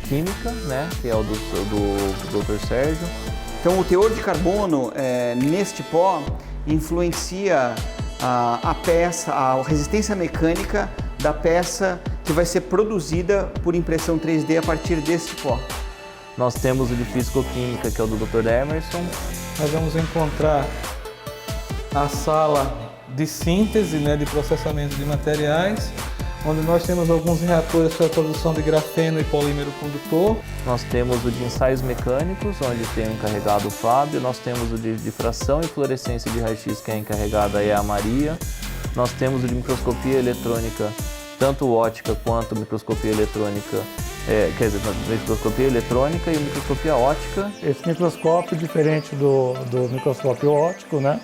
química, né, que é o do Dr. Sérgio. Então o teor de carbono neste pó influencia a peça, a resistência mecânica da peça que vai ser produzida por impressão 3D a partir deste pó. Nós temos o de fisicoquímica, que é o do Dr. Emerson. Nós vamos encontrar a sala de síntese, né, de processamento de materiais, onde nós temos alguns reatores para a produção de grafeno e polímero condutor. Nós temos o de ensaios mecânicos, onde tem o encarregado o Fábio. Nós temos o de difração e fluorescência de raio-x, que é a encarregada é a Maria. Nós temos o de microscopia eletrônica, tanto ótica quanto microscopia eletrônica, microscopia eletrônica e microscopia ótica. Esse microscópio, diferente do microscópio óptico, né,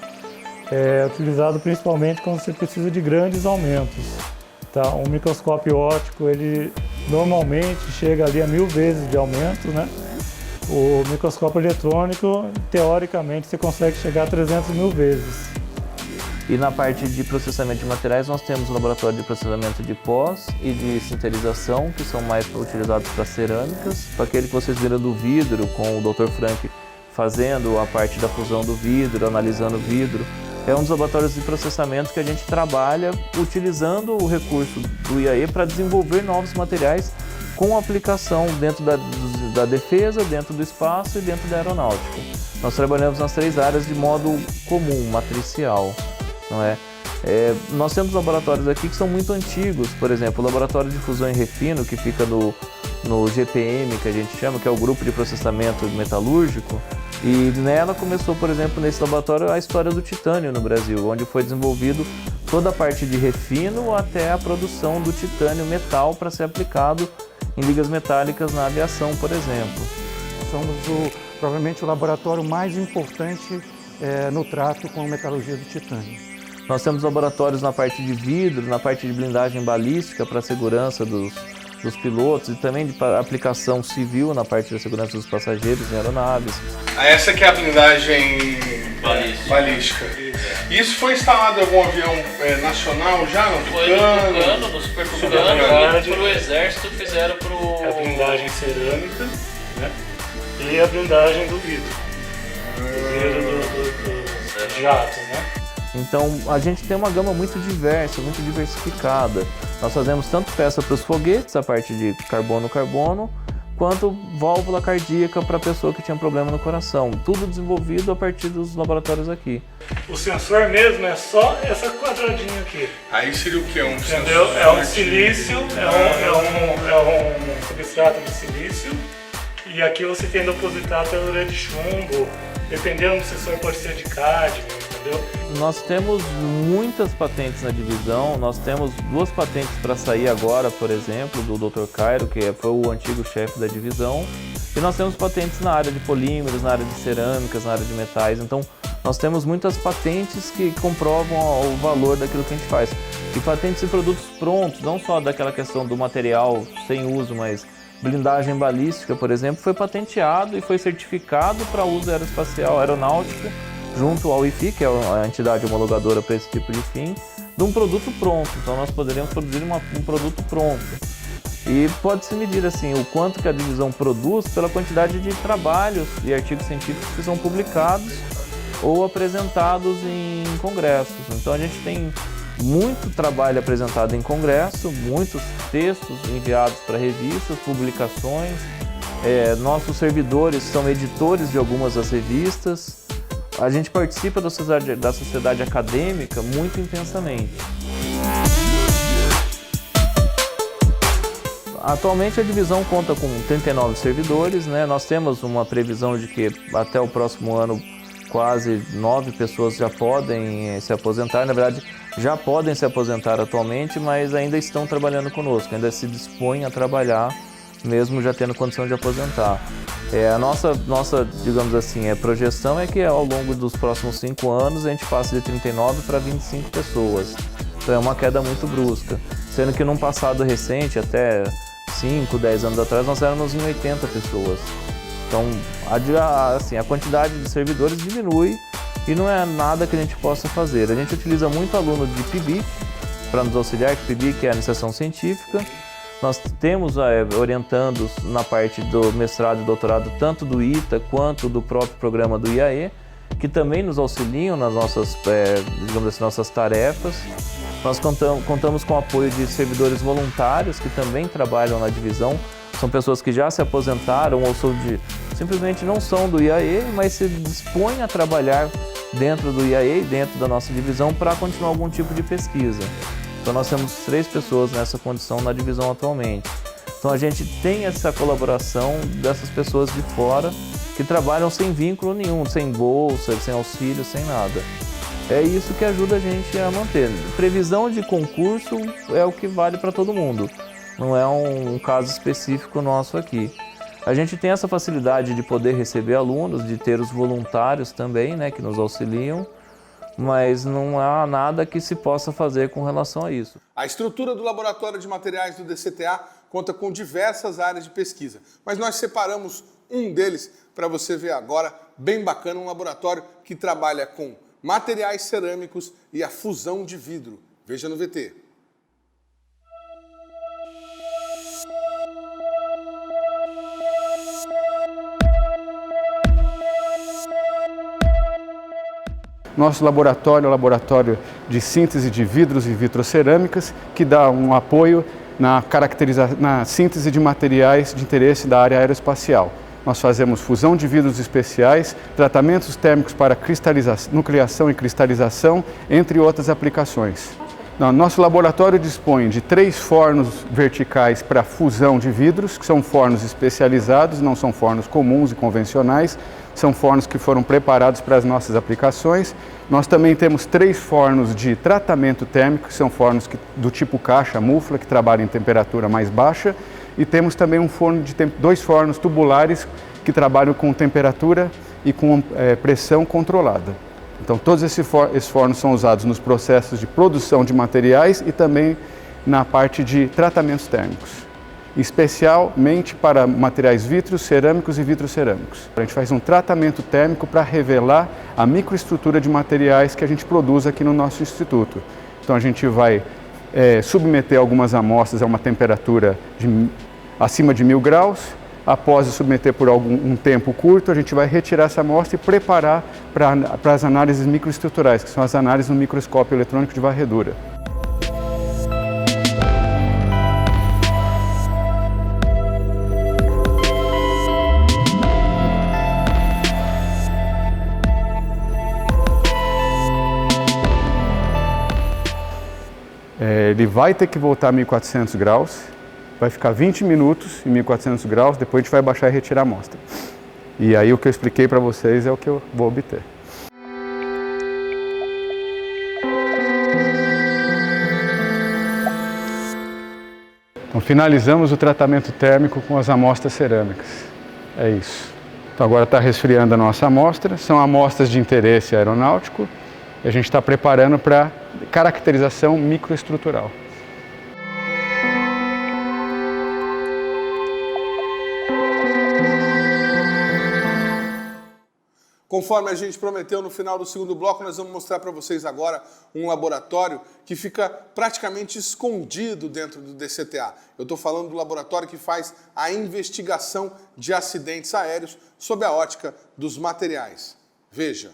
é utilizado principalmente quando você precisa de grandes aumentos. Tá? Um microscópio óptico, ele normalmente chega ali a 1000 vezes de aumento, né? O microscópio eletrônico, teoricamente, você consegue chegar a 300.000 vezes. E na parte de processamento de materiais, nós temos o laboratório de processamento de pós e de sinterização, que são mais utilizados para cerâmicas. Para aquele que vocês viram do vidro, com o Dr. Frank fazendo a parte da fusão do vidro, analisando o vidro. É um dos laboratórios de processamento que a gente trabalha utilizando o recurso do IAE para desenvolver novos materiais com aplicação dentro da defesa, dentro do espaço e dentro da aeronáutica. Nós trabalhamos nas 3 áreas de modo comum, matricial, não é? Nós temos laboratórios aqui que são muito antigos, por exemplo, o laboratório de fusão e refino, que fica no GPM, que a gente chama, que é o Grupo de Processamento Metalúrgico, e nela começou, por exemplo, nesse laboratório, a história do titânio no Brasil, onde foi desenvolvido toda a parte de refino até a produção do titânio metal para ser aplicado em ligas metálicas na aviação, por exemplo. Somos provavelmente o laboratório mais importante no trato com a metalurgia do titânio. Nós temos laboratórios na parte de vidro, na parte de blindagem balística para a segurança dos pilotos e também de aplicação civil na parte da segurança dos passageiros em aeronaves. Essa que é a blindagem balística. Isso foi instalado em algum avião nacional já? No Tucano, no Super Tucano, e pro Exército fizeram a blindagem cerâmica, né? E a blindagem do vidro. Do jato, né? Então a gente tem uma gama muito diversa, muito diversificada. Nós fazemos tanto peça para os foguetes, a parte de carbono-carbono, quanto válvula cardíaca para a pessoa que tinha problema no coração. Tudo desenvolvido a partir dos laboratórios aqui. O sensor mesmo é só essa quadradinha aqui. Aí seria o que? Entendeu? É um silício, é um substrato de silício. E aqui você tem depositado pelo de chumbo, dependendo do sensor pode ser de cádmio, entendeu? Nós temos muitas patentes na divisão, nós temos 2 patentes para sair agora, por exemplo, do Dr. Cairo, que foi o antigo chefe da divisão, e nós temos patentes na área de polímeros, na área de cerâmicas, na área de metais, então nós temos muitas patentes que comprovam o valor daquilo que a gente faz. E patentes de produtos prontos, não só daquela questão do material sem uso, mas blindagem balística, por exemplo, foi patenteado e foi certificado para uso aeroespacial aeronáutico, junto ao IFI, que é a entidade homologadora para esse tipo de fim, de um produto pronto. Então nós poderíamos produzir um produto pronto. E pode-se medir assim, o quanto que a divisão produz pela quantidade de trabalhos e artigos científicos que são publicados ou apresentados em congressos. Então a gente tem muito trabalho apresentado em congresso, muitos textos enviados para revistas, publicações. Nossos servidores são editores de algumas das revistas. A gente participa da sociedade acadêmica muito intensamente. Atualmente a divisão conta com 39 servidores, né? Nós temos uma previsão de que até o próximo ano quase 9 pessoas já podem se aposentar. Na verdade, já podem se aposentar atualmente, mas ainda estão trabalhando conosco, ainda se dispõem a trabalhar, mesmo já tendo condição de aposentar. A nossa, digamos assim, projeção é que ao longo dos próximos 5 anos a gente passe de 39 para 25 pessoas. Então é uma queda muito brusca, sendo que num passado recente, até 5, 10 anos atrás, nós éramos em 80 pessoas. Então a quantidade de servidores diminui e não é nada que a gente possa fazer. A gente utiliza muito aluno de PIBIC para nos auxiliar, que PIBIC é a iniciação científica. Nós temos orientandos na parte do mestrado e doutorado, tanto do ITA quanto do próprio programa do IAE, que também nos auxiliam nas nossas, digamos assim, nossas tarefas. Nós contamos com o apoio de servidores voluntários que também trabalham na divisão. São pessoas que já se aposentaram ou simplesmente não são do IAE, mas se dispõem a trabalhar dentro do IAE, dentro da nossa divisão, para continuar algum tipo de pesquisa. Então nós temos 3 pessoas nessa condição na divisão atualmente. Então a gente tem essa colaboração dessas pessoas de fora que trabalham sem vínculo nenhum, sem bolsa, sem auxílio, sem nada. É isso que ajuda a gente a manter. Previsão de concurso é o que vale para todo mundo, não é um caso específico nosso aqui. A gente tem essa facilidade de poder receber alunos, de ter os voluntários também, né, que nos auxiliam, mas não há nada que se possa fazer com relação a isso. A estrutura do Laboratório de Materiais do DCTA conta com diversas áreas de pesquisa, mas nós separamos um deles para você ver agora, bem bacana, um laboratório que trabalha com materiais cerâmicos e a fusão de vidro. Veja no VT. Nosso laboratório é o laboratório de síntese de vidros e vitrocerâmicas, que dá um apoio na síntese de materiais de interesse da área aeroespacial. Nós fazemos fusão de vidros especiais, tratamentos térmicos para nucleação e cristalização, entre outras aplicações. Nosso laboratório dispõe de 3 fornos verticais para fusão de vidros, que são fornos especializados, não são fornos comuns e convencionais, são fornos que foram preparados para as nossas aplicações. Nós também temos 3 fornos de tratamento térmico, que são fornos do tipo caixa, mufla, que trabalham em temperatura mais baixa. E temos também 2 fornos tubulares que trabalham com temperatura e com pressão controlada. Então todos esses fornos são usados nos processos de produção de materiais e também na parte de tratamentos térmicos, especialmente para materiais vitrocerâmicos e vitrocerâmicos. A gente faz um tratamento térmico para revelar a microestrutura de materiais que a gente produz aqui no nosso instituto. Então a gente vai submeter algumas amostras a uma temperatura acima de 1000 graus. Após submeter por um tempo curto, a gente vai retirar essa amostra e preparar para as análises microestruturais, que são as análises no microscópio eletrônico de varredura. Ele vai ter que voltar a 1400 graus. Vai ficar 20 minutos em 1400 graus, depois a gente vai baixar e retirar a amostra. E aí o que eu expliquei para vocês é o que eu vou obter. Então finalizamos o tratamento térmico com as amostras cerâmicas. É isso. Então agora está resfriando a nossa amostra, são amostras de interesse aeronáutico e a gente está preparando para caracterização microestrutural. Conforme a gente prometeu no final do segundo bloco, nós vamos mostrar para vocês agora um laboratório que fica praticamente escondido dentro do DCTA. Eu estou falando do laboratório que faz a investigação de acidentes aéreos sob a ótica dos materiais. Veja.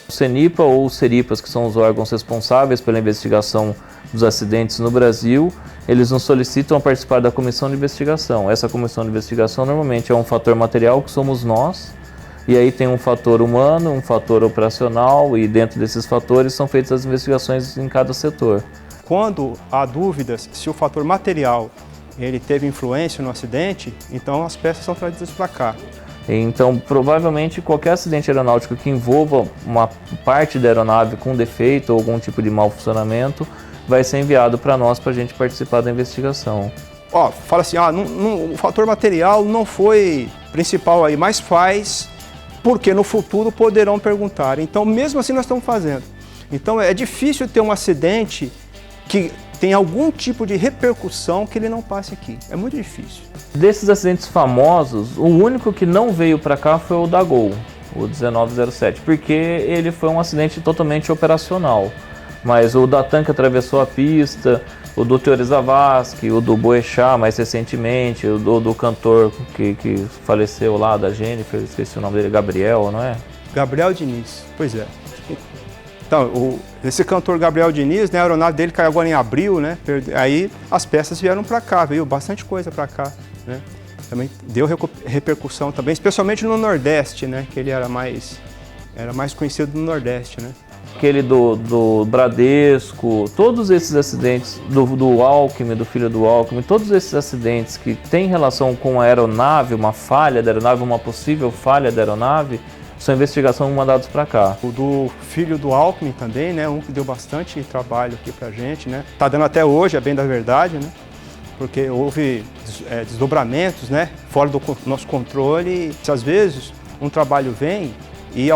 O CENIPA ou CERIPAS, que são os órgãos responsáveis pela investigação dos acidentes no Brasil, eles nos solicitam a participar da comissão de investigação. Essa comissão de investigação normalmente é um fator material que somos nós, E aí tem um fator humano, um fator operacional, e dentro desses fatores são feitas as investigações em cada setor. Quando há dúvidas se o fator material ele teve influência no acidente, então as peças são trazidas para cá. Então, provavelmente, qualquer acidente aeronáutico que envolva uma parte da aeronave com defeito ou algum tipo de mau funcionamento vai ser enviado para nós para a gente participar da investigação. Fala assim, o fator material não foi principal aí, mas faz, porque no futuro poderão perguntar. Então, mesmo assim, nós estamos fazendo. Então, é difícil ter um acidente que tem algum tipo de repercussão que ele não passe aqui. É muito difícil. Desses acidentes famosos, o único que não veio para cá foi o da Gol, o 1907, porque ele foi um acidente totalmente operacional. Mas o da TAM que atravessou a pista, o do Teori Zavascki, o do Boechat mais recentemente, o do cantor que faleceu lá, da Jennifer, esqueci o nome dele, Gabriel, não é? Gabriel Diniz, pois é. Então, esse cantor Gabriel Diniz, né, a aeronave dele caiu agora em abril, né? Aí as peças vieram para cá, veio bastante coisa para cá, né? Também deu repercussão também, especialmente no Nordeste, né? Que ele era mais conhecido no Nordeste, né? Aquele do Bradesco, todos esses acidentes do Alckmin, do filho do Alckmin, todos esses acidentes que têm relação com a aeronave, uma falha da aeronave, uma possível falha da aeronave, são investigações mandadas para cá. O do filho do Alckmin também, né? Um que deu bastante trabalho aqui pra gente, né? Tá dando até hoje, é bem da verdade, né? Porque houve desdobramentos, né? Fora do nosso controle. E, às vezes, um trabalho vem e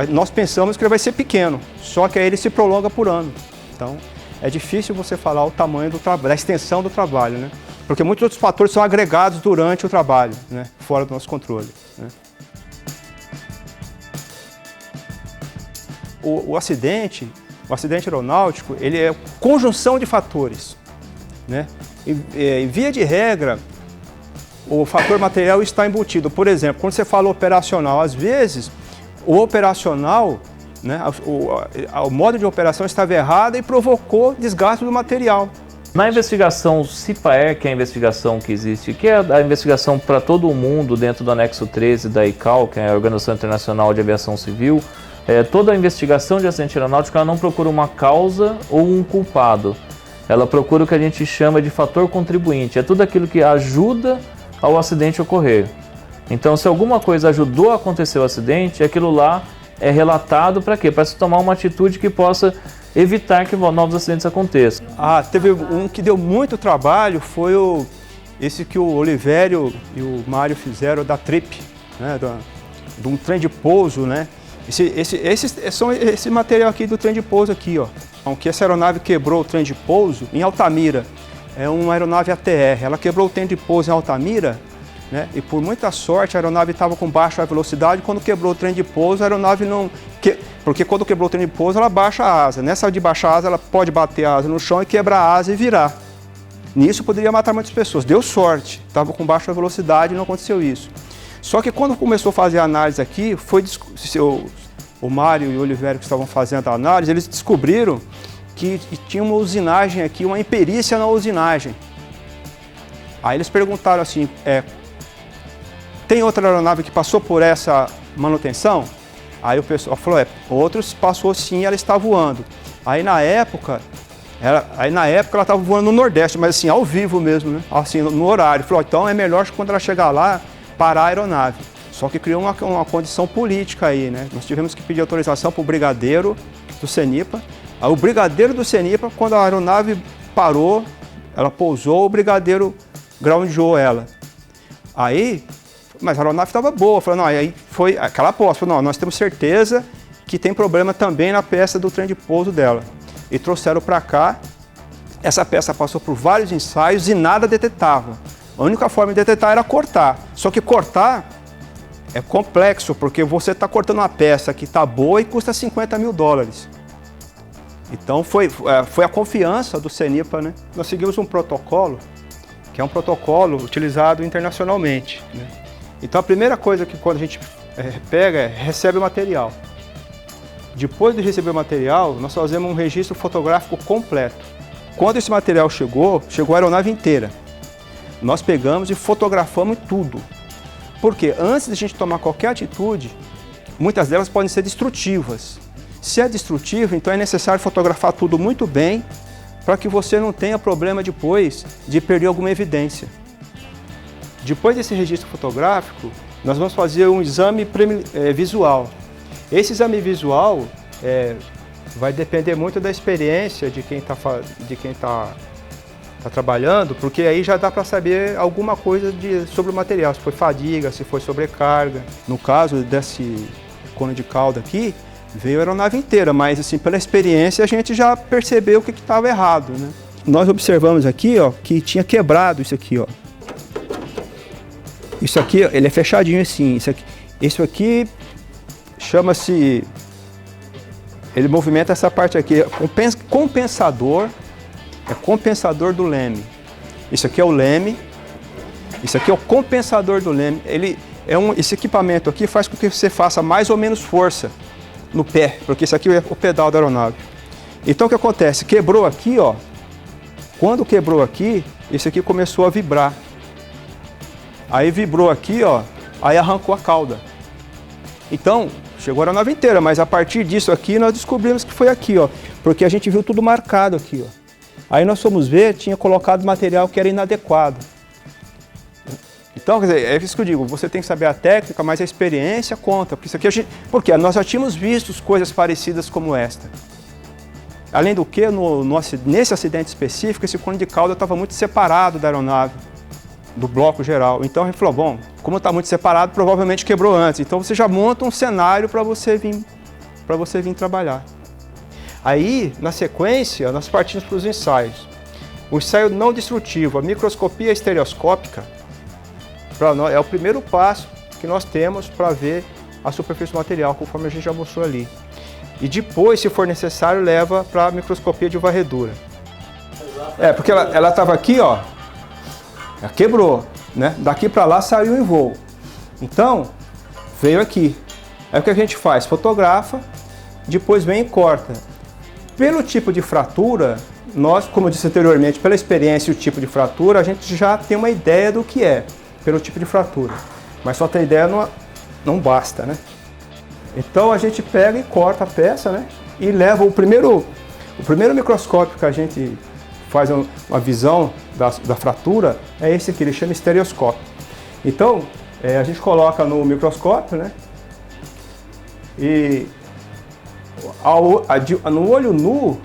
nós pensamos que ele vai ser pequeno, só que aí ele se prolonga por ano. Então, é difícil você falar o tamanho do trabalho, a extensão do trabalho, né? Porque muitos outros fatores são agregados durante o trabalho, né? Fora do nosso controle, né? O acidente aeronáutico, ele é conjunção de fatores, né? E via de regra, o fator material está embutido. Por exemplo, quando você fala operacional, às vezes o operacional, né, o modo de operação estava errado e provocou desgaste do material. Na investigação CIPAER, que é a investigação que existe, que é a investigação para todo o mundo dentro do anexo 13 da ICAO, que é a Organização Internacional de Aviação Civil, toda a investigação de acidente aeronáutico ela não procura uma causa ou um culpado. Ela procura o que a gente chama de fator contribuinte. É tudo aquilo que ajuda ao acidente ocorrer. Então, se alguma coisa ajudou a acontecer o acidente, aquilo lá é relatado para quê? Para se tomar uma atitude que possa evitar que novos acidentes aconteçam. Teve um que deu muito trabalho, foi esse que o Olivério e o Mário fizeram da TRIP, né, de um trem de pouso, né? Esse material aqui do trem de pouso aqui, ó. Que essa aeronave quebrou o trem de pouso em Altamira. É uma aeronave ATR. Ela quebrou o trem de pouso em Altamira, né? E por muita sorte a aeronave estava com baixa velocidade. Quando quebrou o trem de pouso, a aeronave não... Porque quando quebrou o trem de pouso, ela baixa a asa. Nessa de baixar a asa, ela pode bater a asa no chão e quebrar a asa e virar. Nisso poderia matar muitas pessoas. Deu sorte. Estava com baixa velocidade e não aconteceu isso. Só que quando começou a fazer a análise aqui, o Mário e o Oliveira que estavam fazendo a análise, eles descobriram que tinha uma usinagem aqui, uma imperícia na usinagem. Aí eles perguntaram assim, tem outra aeronave que passou por essa manutenção? Aí o pessoal falou, outros passou sim, ela está voando. Aí na época ela estava voando no Nordeste, mas assim, ao vivo mesmo, né? Assim, no horário. Falou, então é melhor que quando ela chegar lá, parar a aeronave. Só que criou uma condição política aí, né? Nós tivemos que pedir autorização para o brigadeiro do CENIPA. Aí o brigadeiro do CENIPA, quando a aeronave parou, ela pousou, o brigadeiro groundou ela. Aí, mas a aeronave estava boa. Falou, não, aí foi aquela aposta. Falou, não, nós temos certeza que tem problema também na peça do trem de pouso dela. E trouxeram para cá. Essa peça passou por vários ensaios e nada detetava. A única forma de detetar era cortar. Só que cortar é complexo, porque você está cortando uma peça que está boa e custa $50 mil. Então foi a confiança do CENIPA, né? Nós seguimos um protocolo, que é um protocolo utilizado internacionalmente, né? Então a primeira coisa que quando a gente pega recebe o material. Depois de receber o material, nós fazemos um registro fotográfico completo. Quando esse material chegou a aeronave inteira. Nós pegamos e fotografamos tudo. Porque antes de a gente tomar qualquer atitude, muitas delas podem ser destrutivas. Se é destrutivo, então é necessário fotografar tudo muito bem para que você não tenha problema depois de perder alguma evidência. Depois desse registro fotográfico, nós vamos fazer um exame visual. Esse exame visual vai depender muito da experiência de quem está trabalhando, porque aí já dá para saber alguma coisa sobre o material, se foi fadiga, se foi sobrecarga. No caso desse cone de cauda aqui, veio a aeronave inteira, mas assim, pela experiência a gente já percebeu o que estava errado, né? Nós observamos aqui, ó, que tinha quebrado isso aqui, ó. Isso aqui, ele é fechadinho assim. Isso aqui chama-se... Ele movimenta essa parte aqui, compensador. É compensador do leme. Isso aqui é o leme. Isso aqui é o compensador do leme. Esse equipamento aqui faz com que você faça mais ou menos força no pé, porque isso aqui é o pedal da aeronave. Então o que acontece? Quebrou aqui, ó. Quando quebrou aqui, esse aqui começou a vibrar. Aí vibrou aqui, ó, aí arrancou a cauda. Então, chegou a aeronave inteira, mas a partir disso aqui nós descobrimos que foi aqui, ó, porque a gente viu tudo marcado aqui, ó. Aí nós fomos ver, tinha colocado material que era inadequado. Então, quer dizer, é isso que eu digo, você tem que saber a técnica, mas a experiência conta, porque isso aqui porque nós já tínhamos visto coisas parecidas como esta. Além do que, nesse acidente específico, esse cone de cauda estava muito separado da aeronave, do bloco geral. Então a gente falou, bom, como está muito separado, provavelmente quebrou antes. Então você já monta um cenário para você vir trabalhar. Aí, na sequência, nós partimos para os ensaios. O ensaio não destrutivo, a microscopia estereoscópica, é o primeiro passo que nós temos para ver a superfície do material, conforme a gente já mostrou ali. E depois, se for necessário, leva para a microscopia de varredura. Porque ela estava aqui, ó. Ela quebrou, né? Daqui para lá saiu em voo. Então, veio aqui. Aí o que a gente faz? Fotografa, depois vem e corta. Pelo tipo de fratura, nós, como eu disse anteriormente, pela experiência e o tipo de fratura, a gente já tem uma ideia do que é, pelo tipo de fratura. Mas só ter ideia não basta, né? Então a gente pega e corta a peça, né? E leva o primeiro microscópio que a gente faz uma visão da fratura, é esse aqui, ele chama estereoscópio. Então, a gente coloca no microscópio, né? E no olho nu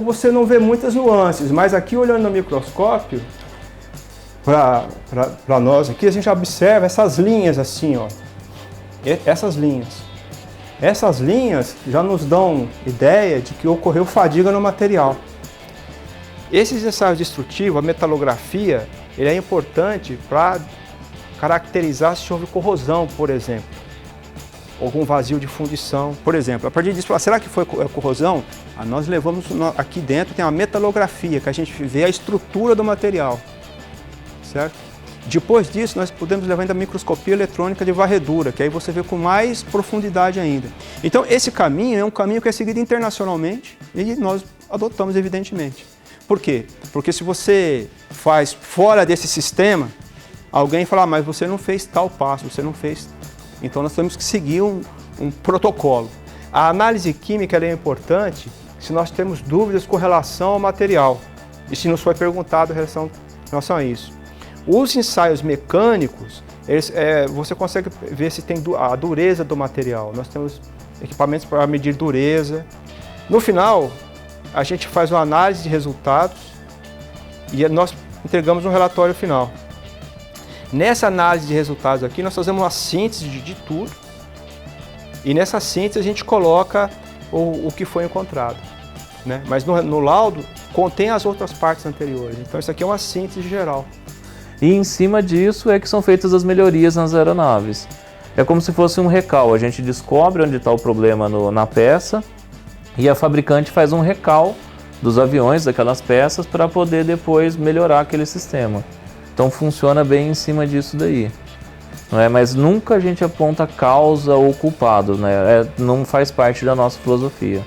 você não vê muitas nuances, mas aqui olhando no microscópio, para nós aqui, a gente observa essas linhas assim, ó. Essas linhas já nos dão ideia de que ocorreu fadiga no material. Esses ensaios destrutivos, a metalografia, ele é importante para caracterizar se houve corrosão, por exemplo, algum vazio de fundição, por exemplo. A partir disso, será que foi corrosão? Nós levamos aqui dentro, tem uma metalografia, que a gente vê a estrutura do material, certo? Depois disso, nós podemos levar ainda a microscopia eletrônica de varredura, que aí você vê com mais profundidade ainda. Então, esse caminho é um caminho que é seguido internacionalmente e nós adotamos, evidentemente. Por quê? Porque se você faz fora desse sistema, alguém fala, mas você não fez tal passo, você não fez. Então nós temos que seguir um protocolo. A análise química é importante se nós temos dúvidas com relação ao material e se nos foi perguntado em relação a isso. Os ensaios mecânicos, você consegue ver se tem a dureza do material. Nós temos equipamentos para medir dureza. No final, a gente faz uma análise de resultados e nós entregamos um relatório final. Nessa análise de resultados aqui, nós fazemos uma síntese de tudo e nessa síntese a gente coloca o que foi encontrado, né? Mas no laudo contém as outras partes anteriores. Então isso aqui é uma síntese geral. E em cima disso é que são feitas as melhorias nas aeronaves. É como se fosse um recal, a gente descobre onde está o problema na peça e a fabricante faz um recal dos aviões, daquelas peças, para poder depois melhorar aquele sistema. Então funciona bem em cima disso daí. Não é? Mas nunca a gente aponta causa ou culpado, né? Não faz parte da nossa filosofia.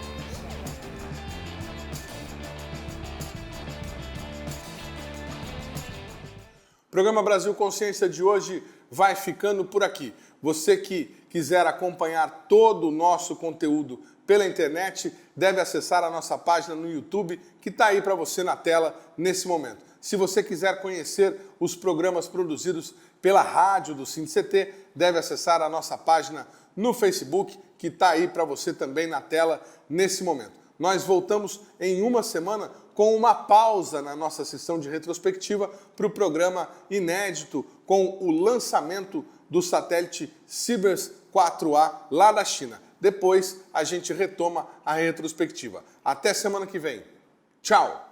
O programa Brasil Consciência de hoje vai ficando por aqui. Você que quiser acompanhar todo o nosso conteúdo pela internet, deve acessar a nossa página no YouTube, que está aí para você na tela nesse momento. Se você quiser conhecer os programas produzidos pela rádio do SINCT, deve acessar a nossa página no Facebook, que está aí para você também na tela nesse momento. Nós voltamos em uma semana com uma pausa na nossa sessão de retrospectiva para o programa inédito com o lançamento do satélite Sibers 4A lá da China. Depois a gente retoma a retrospectiva. Até semana que vem. Tchau!